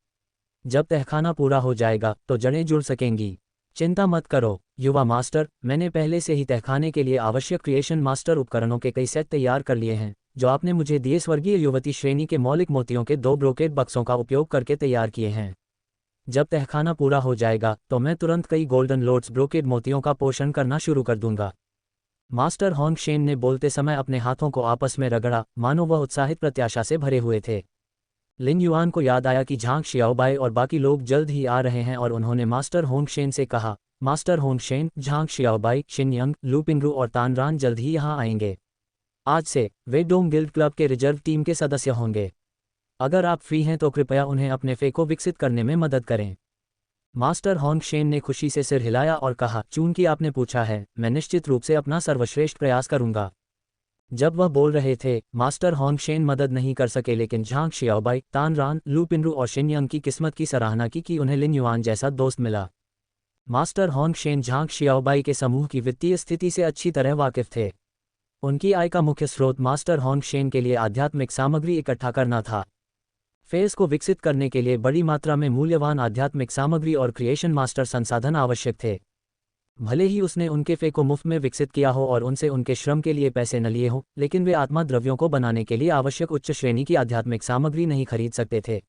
जब तहखाना पूरा हो जाएगा तो जड़ें जुड़ सकेंगी। चिंता मत करो युवा मास्टर, मैंने पहले से ही तहखाने के लिए आवश्यक क्रिएशन मास्टर उपकरणों के कई सेट तैयार कर लिए हैं, जो आपने मुझे दिए स्वर्गीय युवती श्रेणी के मौलिक मोतियों के 2 ब्रोकेड बक्सों का उपयोग करके तैयार किए हैं। जब तहखाना पूरा हो जाएगा तो मैं तुरंत कई गोल्डन लोड्स ब्रोकेड मोतियों का पोषण करना शुरू कर दूंगा। मास्टर होंग शेन ने बोलते समय अपने हाथों को आपस में रगड़ा, मानो वह उत्साहित प्रत्याशा से भरे हुए थे। लिन युआन को याद आया कि झांग शियाओबाई और बाकी लोग जल्द ही आ रहे हैं और उन्होंने मास्टर होंग शेन से कहा, मास्टर होंग शेन, झांग शियाओबाई, शिनयंग, लू पिनरू और तानरान जल्द ही यहाँ आएंगे। आज से वे डोंग गिल्ड क्लब के रिजर्व टीम के सदस्य होंगे। अगर आप फ्री हैं तो कृपया उन्हें अपने फे को विकसित करने में मदद करें। मास्टर होंग शेन ने खुशी से सिर हिलाया और कहा, चूंकि आपने पूछा है, मैं निश्चित रूप से अपना सर्वश्रेष्ठ प्रयास करूंगा। जब वह बोल रहे थे, मास्टर होंग शेन मदद नहीं कर सके, लेकिन झांग शियाओबाई, तानरान, लू पिनरू और शिनयंग की किस्मत की सराहना की कि उन्हें लिन युआन जैसा दोस्त मिला। मास्टर होंग शेन झांग शियाओबाई के समूह की वित्तीय स्थिति से अच्छी तरह वाकिफ थे। उनकी आय का मुख्य स्रोत मास्टर होंग शेन के लिए आध्यात्मिक सामग्री इकट्ठा करना था। फेस को विकसित करने के लिए बड़ी मात्रा में मूल्यवान आध्यात्मिक सामग्री और क्रिएशन मास्टर संसाधन आवश्यक थे। भले ही उसने उनके फे को मुफ्त में विकसित किया हो और उनसे उनके श्रम के लिए पैसे न लिए हों, लेकिन वे आत्मा द्रव्यों को बनाने के लिए आवश्यक उच्च श्रेणी की आध्यात्मिक सामग्री नहीं खरीद सकते थे।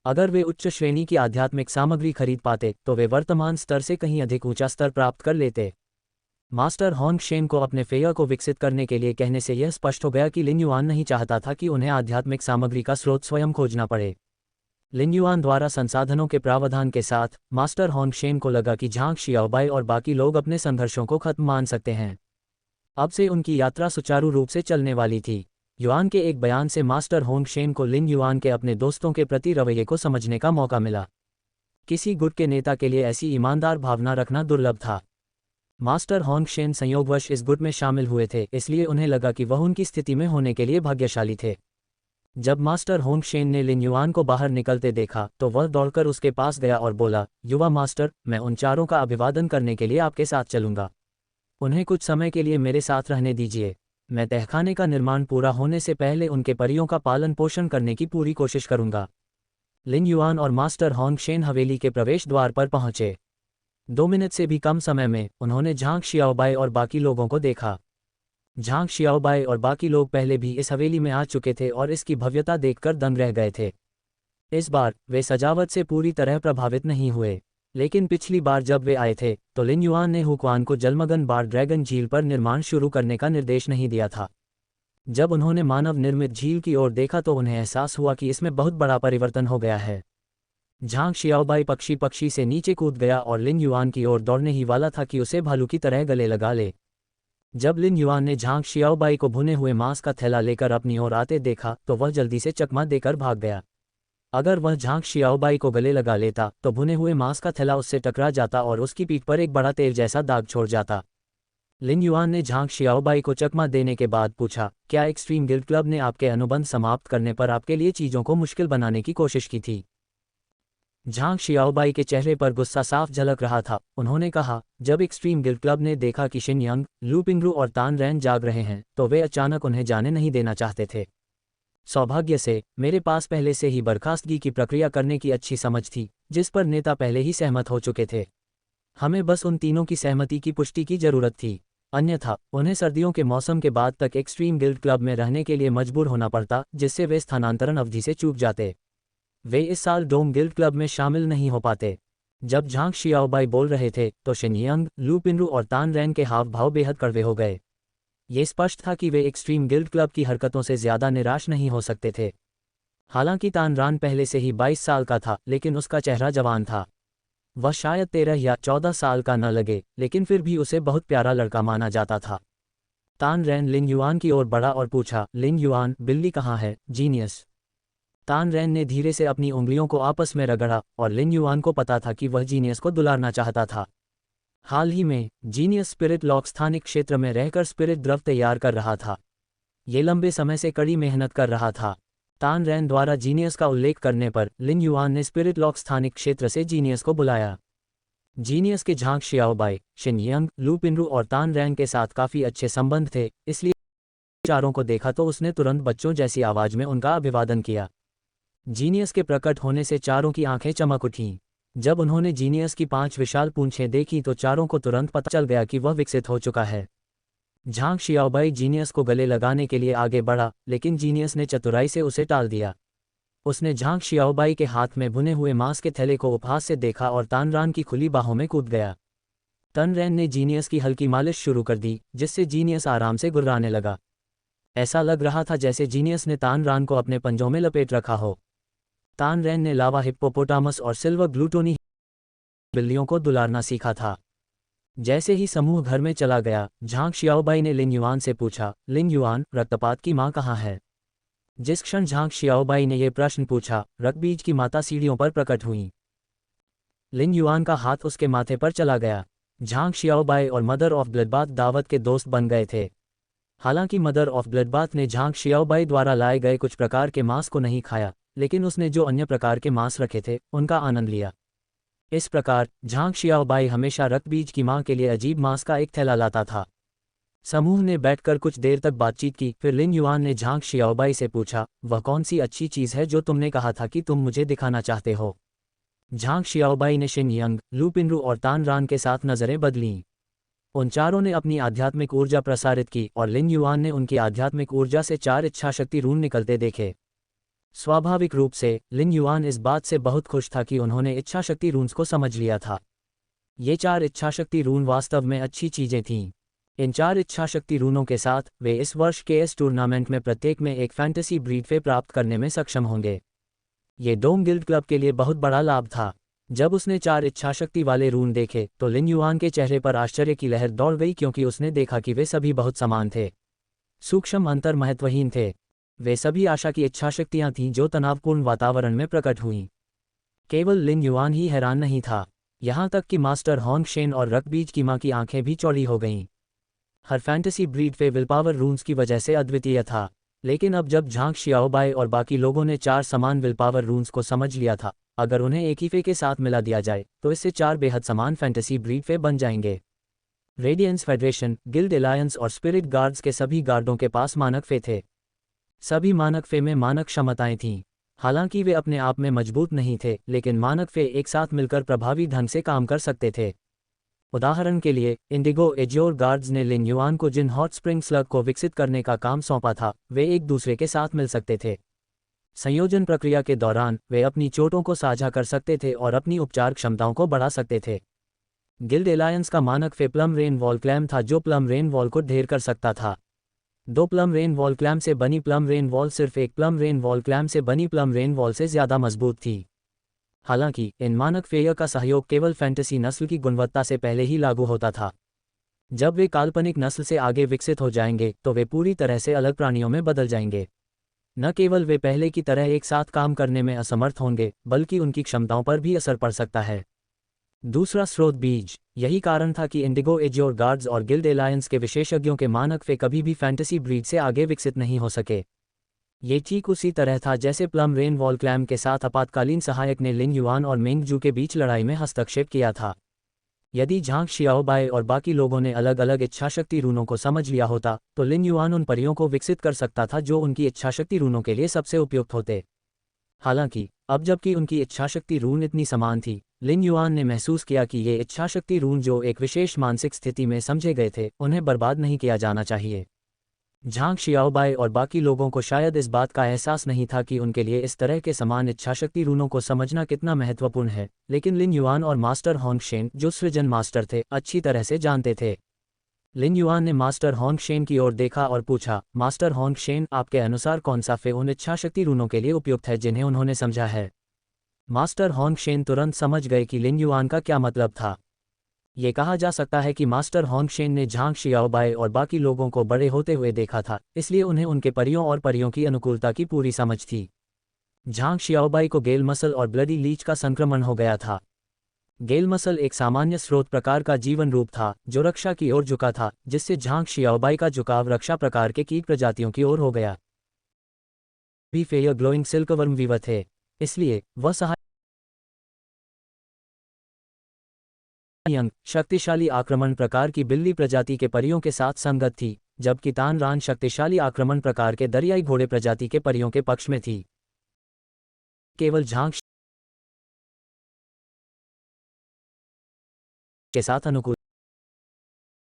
अगर वे उच्च श्रेणी की आध्यात्मिक सामग्री खरीद पाते तो वे वर्तमान स्तर से कहीं अधिक ऊंचा स्तर प्राप्त कर लेते। मास्टर होंग शेन को अपने फेया को विकसित करने के लिए कहने से यह स्पष्ट हो गया कि लिन युआन नहीं चाहता था कि उन्हें आध्यात्मिक सामग्री का स्रोत स्वयं खोजना पड़े। लिन युआन द्वारा संसाधनों के प्रावधान के साथ मास्टर होंग शेन को लगा कि झांग शियाओबाई और बाकी लोग अपने संघर्षों को खत्म मान सकते हैं। अब से उनकी यात्रा सुचारू रूप से चलने वाली थी। युआन के एक बयान से मास्टर होंग शेन को लिन युआन के अपने दोस्तों के प्रति रवैये को समझने का मौका मिला। किसी गुट के नेता के लिए ऐसी ईमानदार भावना रखना दुर्लभ था। मास्टर होंग शेन संयोगवश इस गुट में शामिल हुए थे, इसलिए उन्हें लगा कि वह उनकी स्थिति में होने के लिए भाग्यशाली थे। जब मास्टर होंग शेन ने लिन युआन को बाहर निकलते देखा तो वह दौड़कर उसके पास गया और बोला, युवा मास्टर, मैं उन चारों का अभिवादन करने के लिए आपके साथ चलूंगा। उन्हें कुछ समय के लिए मेरे साथ रहने दीजिए। मैं तहखाने का निर्माण पूरा होने से पहले उनके परियों का पालन पोषण करने की पूरी कोशिश करूंगा। लिन युआन और मास्टर होंग शेन हवेली के प्रवेश द्वार पर पहुंचे। 2 मिनट से भी कम समय में उन्होंने झांग शियाओबाई और बाकी लोगों को देखा। झांग शियाओबाई और बाकी लोग पहले भी इस हवेली में आ चुके थे और इसकी भव्यता देखकर दंग रह गए थे। इस बार वे सजावट से पूरी तरह प्रभावित नहीं हुए, लेकिन पिछली बार जब वे आए थे तो लिन युआन ने हुक्वान को जलमग्न बार ड्रैगन झील पर निर्माण शुरू करने का निर्देश नहीं दिया था। जब उन्होंने मानव निर्मित झील की ओर देखा तो उन्हें एहसास हुआ कि इसमें बहुत बड़ा परिवर्तन हो गया है। झांग शियाओबाई पक्षी से नीचे कूद गया और लिन युआन की ओर दौड़ने ही वाला था कि उसे भालू की तरह गले लगा ले। जब लिन युआन ने झांग शियाओबाई को भुने हुए मांस का थैला लेकर अपनी ओर आते देखा तो वह जल्दी से चकमा देकर भाग गया। अगर वह झांग शियाओबाई को गले लगा लेता तो भुने हुए मांस का थैला उससे टकरा जाता और उसकी पीठ पर एक बड़ा तेल जैसा दाग छोड़ जाता। लिन युआन ने झांग शियाओबाई को चकमा देने के बाद पूछा, क्या एक्सट्रीम गिल्ड क्लब ने आपके अनुबंध समाप्त करने पर आपके लिए चीज़ों को मुश्किल बनाने की कोशिश की थी? झांग शियाओबाई के चेहरे पर गुस्सा साफ झलक रहा था। उन्होंने कहा, जब एक्सट्रीम गिल्ड क्लब ने देखा कि शिन यंग, लू पिंगरू और तान रैन जाग रहे हैं तो वे अचानक उन्हें जाने नहीं देना चाहते थे। सौभाग्य से मेरे पास पहले से ही बर्खास्तगी की प्रक्रिया करने की अच्छी समझ थी, जिस पर नेता पहले ही सहमत हो चुके थे। हमें बस उन तीनों की सहमति की पुष्टि की जरूरत थी, अन्यथा उन्हें सर्दियों के मौसम के बाद तक एक्सट्रीम गिल्ड क्लब में रहने के लिए मजबूर होना पड़ता, जिससे वे स्थानांतरण अवधि से चूक जाते। वे इस साल डोम गिल्ड क्लब में शामिल नहीं हो पाते। जब झांग शियाओबाई बोल रहे थे तो शिन यंग, लू पिंगरू और तान रैन के हाव भाव बेहद कड़वे हो गए। ये स्पष्ट था कि वे एक्सट्रीम गिल्ड क्लब की हरकतों से ज्यादा निराश नहीं हो सकते थे। हालांकि तान रैन पहले से ही 22 साल का था, लेकिन उसका चेहरा जवान था। वह शायद 13 या 14 साल का न लगे, लेकिन फिर भी उसे बहुत प्यारा लड़का माना जाता था। तान रैन लिन युआन की ओर बढ़ा और पूछा, लिन युआन, बिल्ली कहाँ है, जीनियस? तान रैन ने धीरे से अपनी उंगलियों को आपस में रगड़ा और लिन युआन को पता था कि वह जीनियस को दुलारना चाहता था। हाल ही में जीनियस स्पिरिट लॉक स्थानिक क्षेत्र में रहकर स्पिरिट द्रव तैयार कर रहा था। ये लंबे समय से कड़ी मेहनत कर रहा था। तान रैन द्वारा जीनियस का उल्लेख करने पर लिन युआन ने स्पिरिट लॉक स्थानिक क्षेत्र से जीनियस को बुलाया। जीनियस के झांग शियाओबाई, शिन यंग, लू पिंगरू और तान रैन के साथ काफी अच्छे संबंध थे, इसलिए चारों को देखा तो उसने तुरंत बच्चों जैसी आवाज में उनका अभिवादन किया। जीनियस के प्रकट होने से चारों की आंखें चमक उठीं। जब उन्होंने जीनियस की 5 विशाल पूंछें देखी तो चारों को तुरंत पता चल गया कि वह विकसित हो चुका है। झांग शियाओबाई जीनियस को गले लगाने के लिए आगे बढ़ा, लेकिन जीनियस ने चतुराई से उसे टाल दिया। उसने झांग शियाओबाई के हाथ में भुने हुए मांस के थैले को उपहास से देखा और तान रैन की खुली बाहों में कूद गया। तान रैन ने जीनियस की हल्की मालिश शुरू कर दी, जिससे जीनियस आराम से गुर्राने लगा। ऐसा लग रहा था जैसे जीनियस ने तान रैन को अपने पंजों में लपेट रखा हो। तान रैन ने लावा हिप्पोपोटामस और सिल्वर ग्लूटोनी बिल्लियों को दुलारना सीखा था। जैसे ही समूह घर में चला गया, झांग शियाओबाई ने लिन युआन से पूछा, लिन युआन, रक्तपात की माँ कहाँ है? जिस क्षण झांग शियाओबाई ने यह प्रश्न पूछा, रक्तबीज की माता सीढ़ियों पर प्रकट हुई। लिन युआन का हाथ उसके माथे पर चला गया। झांग शियाओबाई और मदर ऑफ ब्लडबाथ दावत के दोस्त बन गए थे। हालांकि मदर ऑफ ब्लडबाथ ने झांग शियाओबाई द्वारा लाए गए कुछ प्रकार के मांस को नहीं खाया, लेकिन उसने जो अन्य प्रकार के मांस रखे थे उनका आनंद लिया। इस प्रकार झांग शियाओबाई हमेशा रक्तबीज की मां के लिए अजीब मांस का एक थैला लाता था। समूह ने बैठकर कुछ देर तक बातचीत की। फिर लिन युआन ने झांग शियाओबाई से पूछा, वह कौन सी अच्छी चीज है जो तुमने कहा था कि तुम मुझे दिखाना चाहते हो? झांग शियाओबाई ने शिन यंग, लू पिंगरू और तान रैन के साथ नजरें बदलीं। उन चारों ने अपनी आध्यात्मिक ऊर्जा प्रसारित की और लिन युआन ने उनकी आध्यात्मिक ऊर्जा से 4 इच्छाशक्ति रून निकलते देखे। स्वाभाविक रूप से लिन युआन इस बात से बहुत खुश था कि उन्होंने इच्छाशक्ति रून्स को समझ लिया था। ये 4 इच्छाशक्ति रून वास्तव में अच्छी चीजें थीं। इन 4 इच्छाशक्ति रूनों के साथ वे इस वर्ष के इस टूर्नामेंट में प्रत्येक में एक फैंटेसी ब्रीडफे प्राप्त करने में सक्षम होंगे। ये डोम गिल्ड क्लब के लिए बहुत बड़ा लाभ था। जब उसने 4 इच्छाशक्ति वाले रून देखे तो लिन युआन के चेहरे पर आश्चर्य की लहर दौड़ गई, क्योंकि उसने देखा कि वे सभी बहुत समान थे। सूक्ष्म अंतर महत्वहीन थे। वे सभी आशा की इच्छाशक्तियां थीं जो तनावपूर्ण वातावरण में प्रकट हुईं। केवल लिन युआन ही हैरान नहीं था, यहाँ तक कि मास्टर होंग शेन और रकबीज की माँ की आंखें भी चौड़ी हो गईं। हर फैंटेसी ब्रीड फे विलपावर रून्स की वजह से अद्वितीय था, लेकिन अब जब झांग शियाओबाई और बाकी लोगों ने 4 समान विलपावर रून्स को समझ लिया था, अगर उन्हें एक ही फे के साथ मिला दिया जाए तो इससे 4 बेहद समान फैंटेसी ब्रीड फे बन जाएंगे। रेडियंस फेडरेशन, गिल्ड एलायंस और स्पिरिट गार्ड्स के सभी गार्डों के पास मानक फे थे। सभी मानक फे में मानक क्षमताएं थीं। हालांकि वे अपने आप में मजबूत नहीं थे, लेकिन मानक फे एक साथ मिलकर प्रभावी ढंग से काम कर सकते थे। उदाहरण के लिए, इंडिगो एज्योर गार्ड्स ने लिन युआन को जिन हॉट स्प्रिंग स्लग को विकसित करने का काम सौंपा था, वे एक दूसरे के साथ मिल सकते थे। संयोजन प्रक्रिया के दौरान वे अपनी चोटों को साझा कर सकते थे और अपनी उपचार क्षमताओं को बढ़ा सकते थे। गिल्ड एलायंस का मानक फे प्लम रेन वॉल क्लैम था जो प्लम रेन वॉल को ढेर कर सकता था। 2 प्लम रेन वॉल क्लैम से बनी प्लम रेन वॉल सिर्फ एक प्लम रेन वॉल क्लैम से बनी प्लम रेन वॉल से ज़्यादा मजबूत थी। हालांकि इन मानक फेयर का सहयोग केवल फैंटेसी नस्ल की गुणवत्ता से पहले ही लागू होता था। जब वे काल्पनिक नस्ल से आगे विकसित हो जाएंगे तो वे पूरी तरह से अलग प्राणियों में बदल जाएंगे। न केवल वे पहले की तरह एक साथ काम करने में असमर्थ होंगे, बल्कि उनकी क्षमताओं पर भी असर पड़ सकता है। दूसरा स्रोत बीज। यही कारण था कि इंडिगो एज्योर गार्ड्स और गिल्ड एलायंस के विशेषज्ञों के मानक फे कभी भी फैंटेसी ब्रीड से आगे विकसित नहीं हो सके। ये ठीक उसी तरह था जैसे प्लम रेन वॉल क्लैम के साथ आपातकालीन सहायक ने लिन युआन और मेंगजू के बीच लड़ाई में हस्तक्षेप किया था। यदि झांग शियाओबाई और बाकी लोगों ने अलग अलग इच्छाशक्ति रूनों को समझ लिया होता, तो लिन युआन उन परियों को विकसित कर सकता था जो उनकी इच्छाशक्ति रूनों के लिए सबसे उपयुक्त होते। हालांकि अब जबकि उनकी इच्छाशक्ति रून इतनी समान थी, लिन युआन ने महसूस किया कि ये इच्छाशक्ति रून जो एक विशेष मानसिक स्थिति में समझे गए थे, उन्हें बर्बाद नहीं किया जाना चाहिए। झांग शियाओबाई और बाकी लोगों को शायद इस बात का एहसास नहीं था कि उनके लिए इस तरह के समान इच्छाशक्ति रूनों को समझना कितना महत्वपूर्ण है, लेकिन लिन युआन और मास्टर होंग शेन, जो सृजन मास्टर थे, अच्छी तरह से जानते थे। लिन युआन ने मास्टर होंग शेन की ओर देखा और पूछा, मास्टर होंग शेन, आपके अनुसार कौन सा फे उन इच्छाशक्ति रूनों के लिए उपयुक्त है जिन्हें उन्होंने समझा है? मास्टर होंग शेन तुरंत समझ गए कि लिन युआन का क्या मतलब था। ये कहा जा सकता है कि मास्टर होंग शेन ने झांग शियाओबाई और बाकी लोगों को बड़े होते हुए देखा था, इसलिए उन्हें उनके परियों और परियों की अनुकूलता की पूरी समझ थी। झांग शियाओबाई को गेल मसल और ब्लडी लीच का संक्रमण हो गया था। गेल मसल एक सामान्य स्रोत प्रकार का जीवन रूप था जो रक्षा की ओर झुका था, जिससे झांग शियाओबाई का झुकाव रक्षा प्रकार के कीट प्रजातियों की ओर हो गया। भी फेयर ग्लोइंग सिल्कवर्म वीवर थे, इसलिए वह सहायक शक्तिशाली आक्रमण प्रकार की बिल्ली प्रजाति के परियों के साथ संगत थी, जबकि तान रान शक्तिशाली आक्रमण प्रकार के दरियाई घोड़े प्रजाति के परियों के पक्ष में थी। केवल झांग के साथ अनुकूल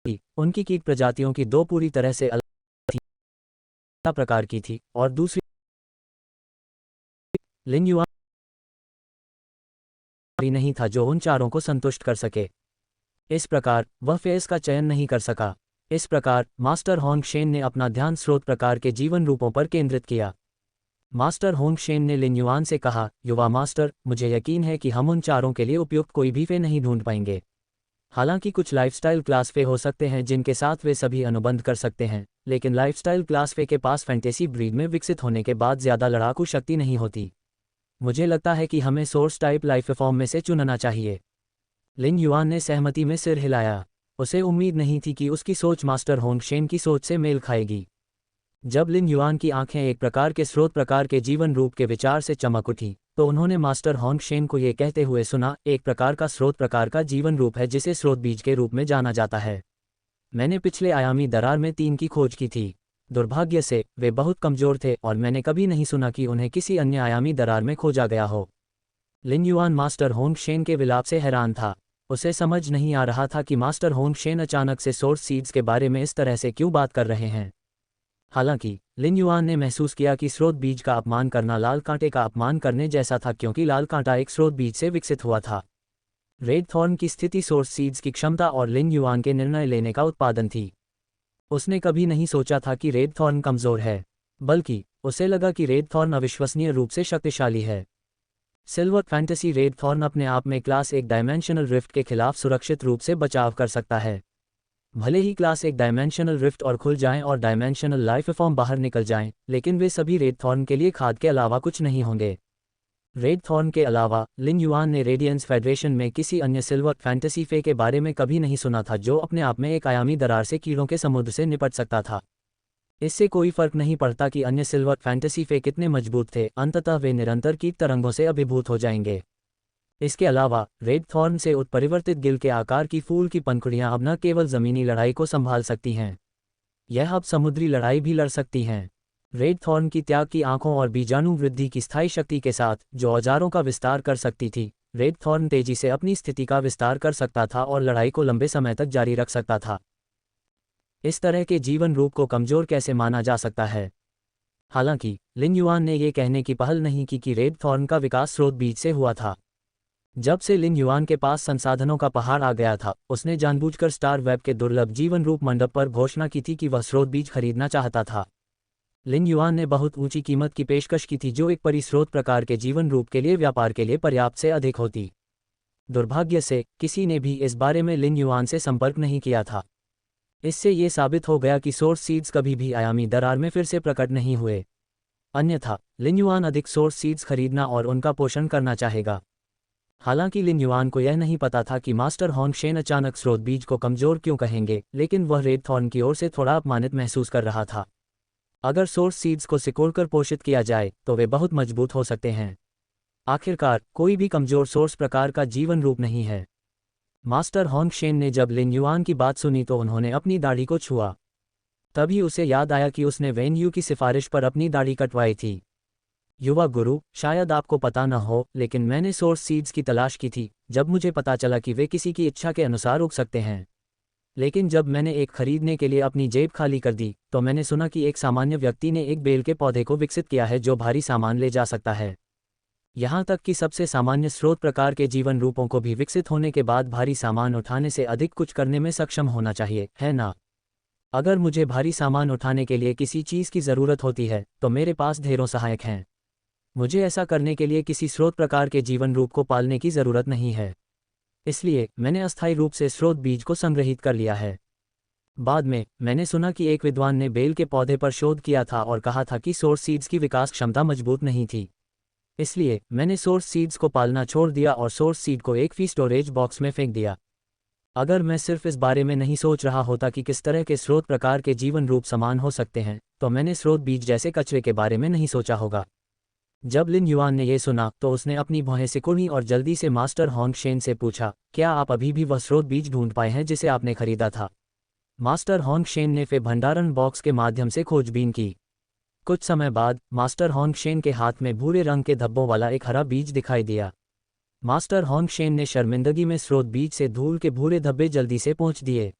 थी। उनकी कीट प्रजातियों की 2 पूरी तरह से अलग थी, प्रकार की थी और दूसरी लिन युआन नहीं था जो उन चारों को संतुष्ट कर सके। इस प्रकार वह फेस का चयन नहीं कर सका। इस प्रकार मास्टर होंग शेन ने अपना ध्यान स्रोत प्रकार के जीवन रूपों पर केंद्रित किया। मास्टर होंग शेन ने लिन युआन से कहा, युवा मास्टर, मुझे यकीन है कि हम उन चारों के लिए उपयुक्त कोई भी फे नहीं ढूंढ पाएंगे। हालांकि कुछ लाइफस्टाइल क्लास फे हो सकते हैं जिनके साथ वे सभी अनुबंध कर सकते हैं, लेकिन लाइफस्टाइल क्लास फे के पास फैंटेसी ब्रीड में विकसित होने के बाद ज़्यादा लड़ाकू शक्ति नहीं होती। मुझे लगता है कि हमें सोर्स टाइप लाइफ फॉर्म में से चुनना चाहिए। लिन युआन ने सहमति में सिर हिलाया। उसे उम्मीद नहीं थी कि उसकी सोच मास्टर होंग शेन की सोच से मेल खाएगी। जब लिन युआन की आंखें एक प्रकार के स्रोत प्रकार के जीवन रूप के विचार से चमक उठी, तो उन्होंने मास्टर होंग शेन को ये कहते हुए सुना, एक प्रकार का स्रोत प्रकार का जीवन रूप है जिसे स्रोत बीज के रूप में जाना जाता है। मैंने पिछले आयामी दरार में 3 की खोज की थी। दुर्भाग्य से वे बहुत कमजोर थे और मैंने कभी नहीं सुना कि उन्हें किसी अन्य आयामी दरार में खोजा गया हो। लिन युआन मास्टर होंग शेन के विलाप से हैरान था। उसे समझ नहीं आ रहा था कि मास्टर होंग शेन अचानक से सोर्स सीड्स के बारे में इस तरह से क्यों बात कर रहे हैं। हालांकि लिन युआन ने महसूस किया कि स्रोत बीज का अपमान करना लाल कांटे का अपमान करने जैसा था, क्योंकि लाल कांटा एक स्रोत बीज से विकसित हुआ था। रेड थॉर्न की स्थिति सोर्स सीड्स की क्षमता और लिन युआन के निर्णय लेने का उत्पादन थी। उसने कभी नहीं सोचा था कि रेड थॉर्न कमजोर है, बल्कि उसे लगा कि रेड थॉर्न अविश्वसनीय रूप से शक्तिशाली है। सिल्वर फैंटेसी रेड थॉर्न अपने आप में क्लास 1 डायमेंशनल रिफ्ट के खिलाफ सुरक्षित रूप से बचाव कर सकता है। भले ही क्लास एक डायमेंशनल रिफ्ट और खुल जाएं और डायमेंशनल लाइफ फॉर्म बाहर निकल जाएं, लेकिन वे सभी रेड थॉर्न के लिए खाद के अलावा कुछ नहीं होंगे। रेड थॉर्न के अलावा लिन युआन ने रेडियंस फेडरेशन में किसी अन्य सिल्वर फैंटेसी फे के बारे में कभी नहीं सुना था जो अपने आप में एक आयामी दरार से कीड़ों के समुद्र से निपट सकता था। इससे कोई फर्क नहीं पड़ता कि अन्य सिल्वर फैंटेसी फे कितने मजबूत थे, अंततः वे निरंतर कीट तरंगों से अभिभूत हो जाएंगे। इसके अलावा रेड थॉर्न से उत्परिवर्तित गिल के आकार की फूल की पंखुड़ियां अब न केवल ज़मीनी लड़ाई को संभाल सकती हैं, यह अब समुद्री लड़ाई भी लड़ सकती हैं। रेड थॉर्न की त्याग की आंखों और बीजाणु वृद्धि की स्थायी शक्ति के साथ, जो औजारों का विस्तार कर सकती थी, रेड थॉर्न तेजी से अपनी स्थिति का विस्तार कर सकता था और लड़ाई को लंबे समय तक जारी रख सकता था। इस तरह के जीवन रूप को कमजोर कैसे माना जा सकता है? हालांकि लिन युआन ने यह कहने की पहल नहीं की कि रेड थॉर्न का विकास स्रोत बीज से हुआ था। जब से लिन युआन के पास संसाधनों का पहाड़ आ गया था, उसने जानबूझकर स्टार वेब के दुर्लभ जीवन रूप मंडप पर घोषणा की थी कि वह स्रोत बीज खरीदना चाहता था। लिन युआन ने बहुत ऊंची कीमत की पेशकश की थी जो एक परिस्रोत प्रकार के जीवन रूप के लिए व्यापार के लिए पर्याप्त से अधिक होती। दुर्भाग्य से किसी ने भी इस बारे में लिन युआन से संपर्क नहीं किया था। इससे ये साबित हो गया कि सोर्स सीड्स कभी भी आयामी दरार में फिर से प्रकट नहीं हुए। अन्यथा लिन युआन अधिक सोर्स सीड्स खरीदना और उनका पोषण करना चाहेगा। हालांकि लिन युआन को यह नहीं पता था कि मास्टर होंगशेन अचानक स्रोत बीज को कमजोर क्यों कहेंगे, लेकिन वह रेड थॉर्न की ओर से थोड़ा अपमानित महसूस कर रहा था। अगर सोर्स सीड्स को सिकोड़कर पोषित किया जाए तो वे बहुत मजबूत हो सकते हैं। आखिरकार कोई भी कमजोर सोर्स प्रकार का जीवन रूप नहीं है। मास्टर होंगशेन ने जब लिन युआन की बात सुनी तो उन्होंने अपनी दाढ़ी को छुआ। तभी उसे याद आया कि उसने वेन यू की सिफारिश पर अपनी दाढ़ी कटवाई थी। युवा गुरु, शायद आपको पता न हो, लेकिन मैंने सोर्स सीड्स की तलाश की थी जब मुझे पता चला कि वे किसी की इच्छा के अनुसार उग सकते हैं। लेकिन जब मैंने एक खरीदने के लिए अपनी जेब खाली कर दी तो मैंने सुना कि एक सामान्य व्यक्ति ने एक बेल के पौधे को विकसित किया है जो भारी सामान ले जा सकता है। यहाँ तक कि सबसे सामान्य स्रोत प्रकार के जीवन रूपों को भी विकसित होने के बाद भारी सामान उठाने से अधिक कुछ करने में सक्षम होना चाहिए, है ना? अगर मुझे भारी सामान उठाने के लिए किसी चीज़ की ज़रूरत होती है तो मेरे पास ढेरों सहायक हैं। मुझे ऐसा करने के लिए किसी स्रोत प्रकार के जीवन रूप को पालने की ज़रूरत नहीं है। इसलिए मैंने अस्थायी रूप से स्रोत बीज को संग्रहित कर लिया है। बाद में मैंने सुना कि एक विद्वान ने बेल के पौधे पर शोध किया था और कहा था कि सोर्स सीड्स की विकास क्षमता मजबूत नहीं थी। इसलिए मैंने सोर्स सीड्स को पालना छोड़ दिया और सोर्स सीड को एक फी स्टोरेज बॉक्स में फेंक दिया। अगर मैं सिर्फ इस बारे में नहीं सोच रहा होता कि किस तरह के स्रोत प्रकार के जीवन रूप समान हो सकते हैं, तो मैंने स्रोत बीज जैसे कचरे के बारे में नहीं सोचा होगा। जब लिन युआन ने यह सुना तो उसने अपनी भौहें सिकुड़ी और जल्दी से मास्टर होंगशेन से पूछा, क्या आप अभी भी वह स्रोत बीज ढूंढ पाए हैं जिसे आपने खरीदा था? मास्टर होंगशेन ने फिर भंडारण बॉक्स के माध्यम से खोजबीन की। कुछ समय बाद मास्टर होंगशेन के हाथ में भूरे रंग के धब्बों वाला एक हरा बीज दिखाई दिया। मास्टर होंगशेन ने शर्मिंदगी में स्रोत बीज से धूल के भूरे धब्बे जल्दी से पोंछ दिए।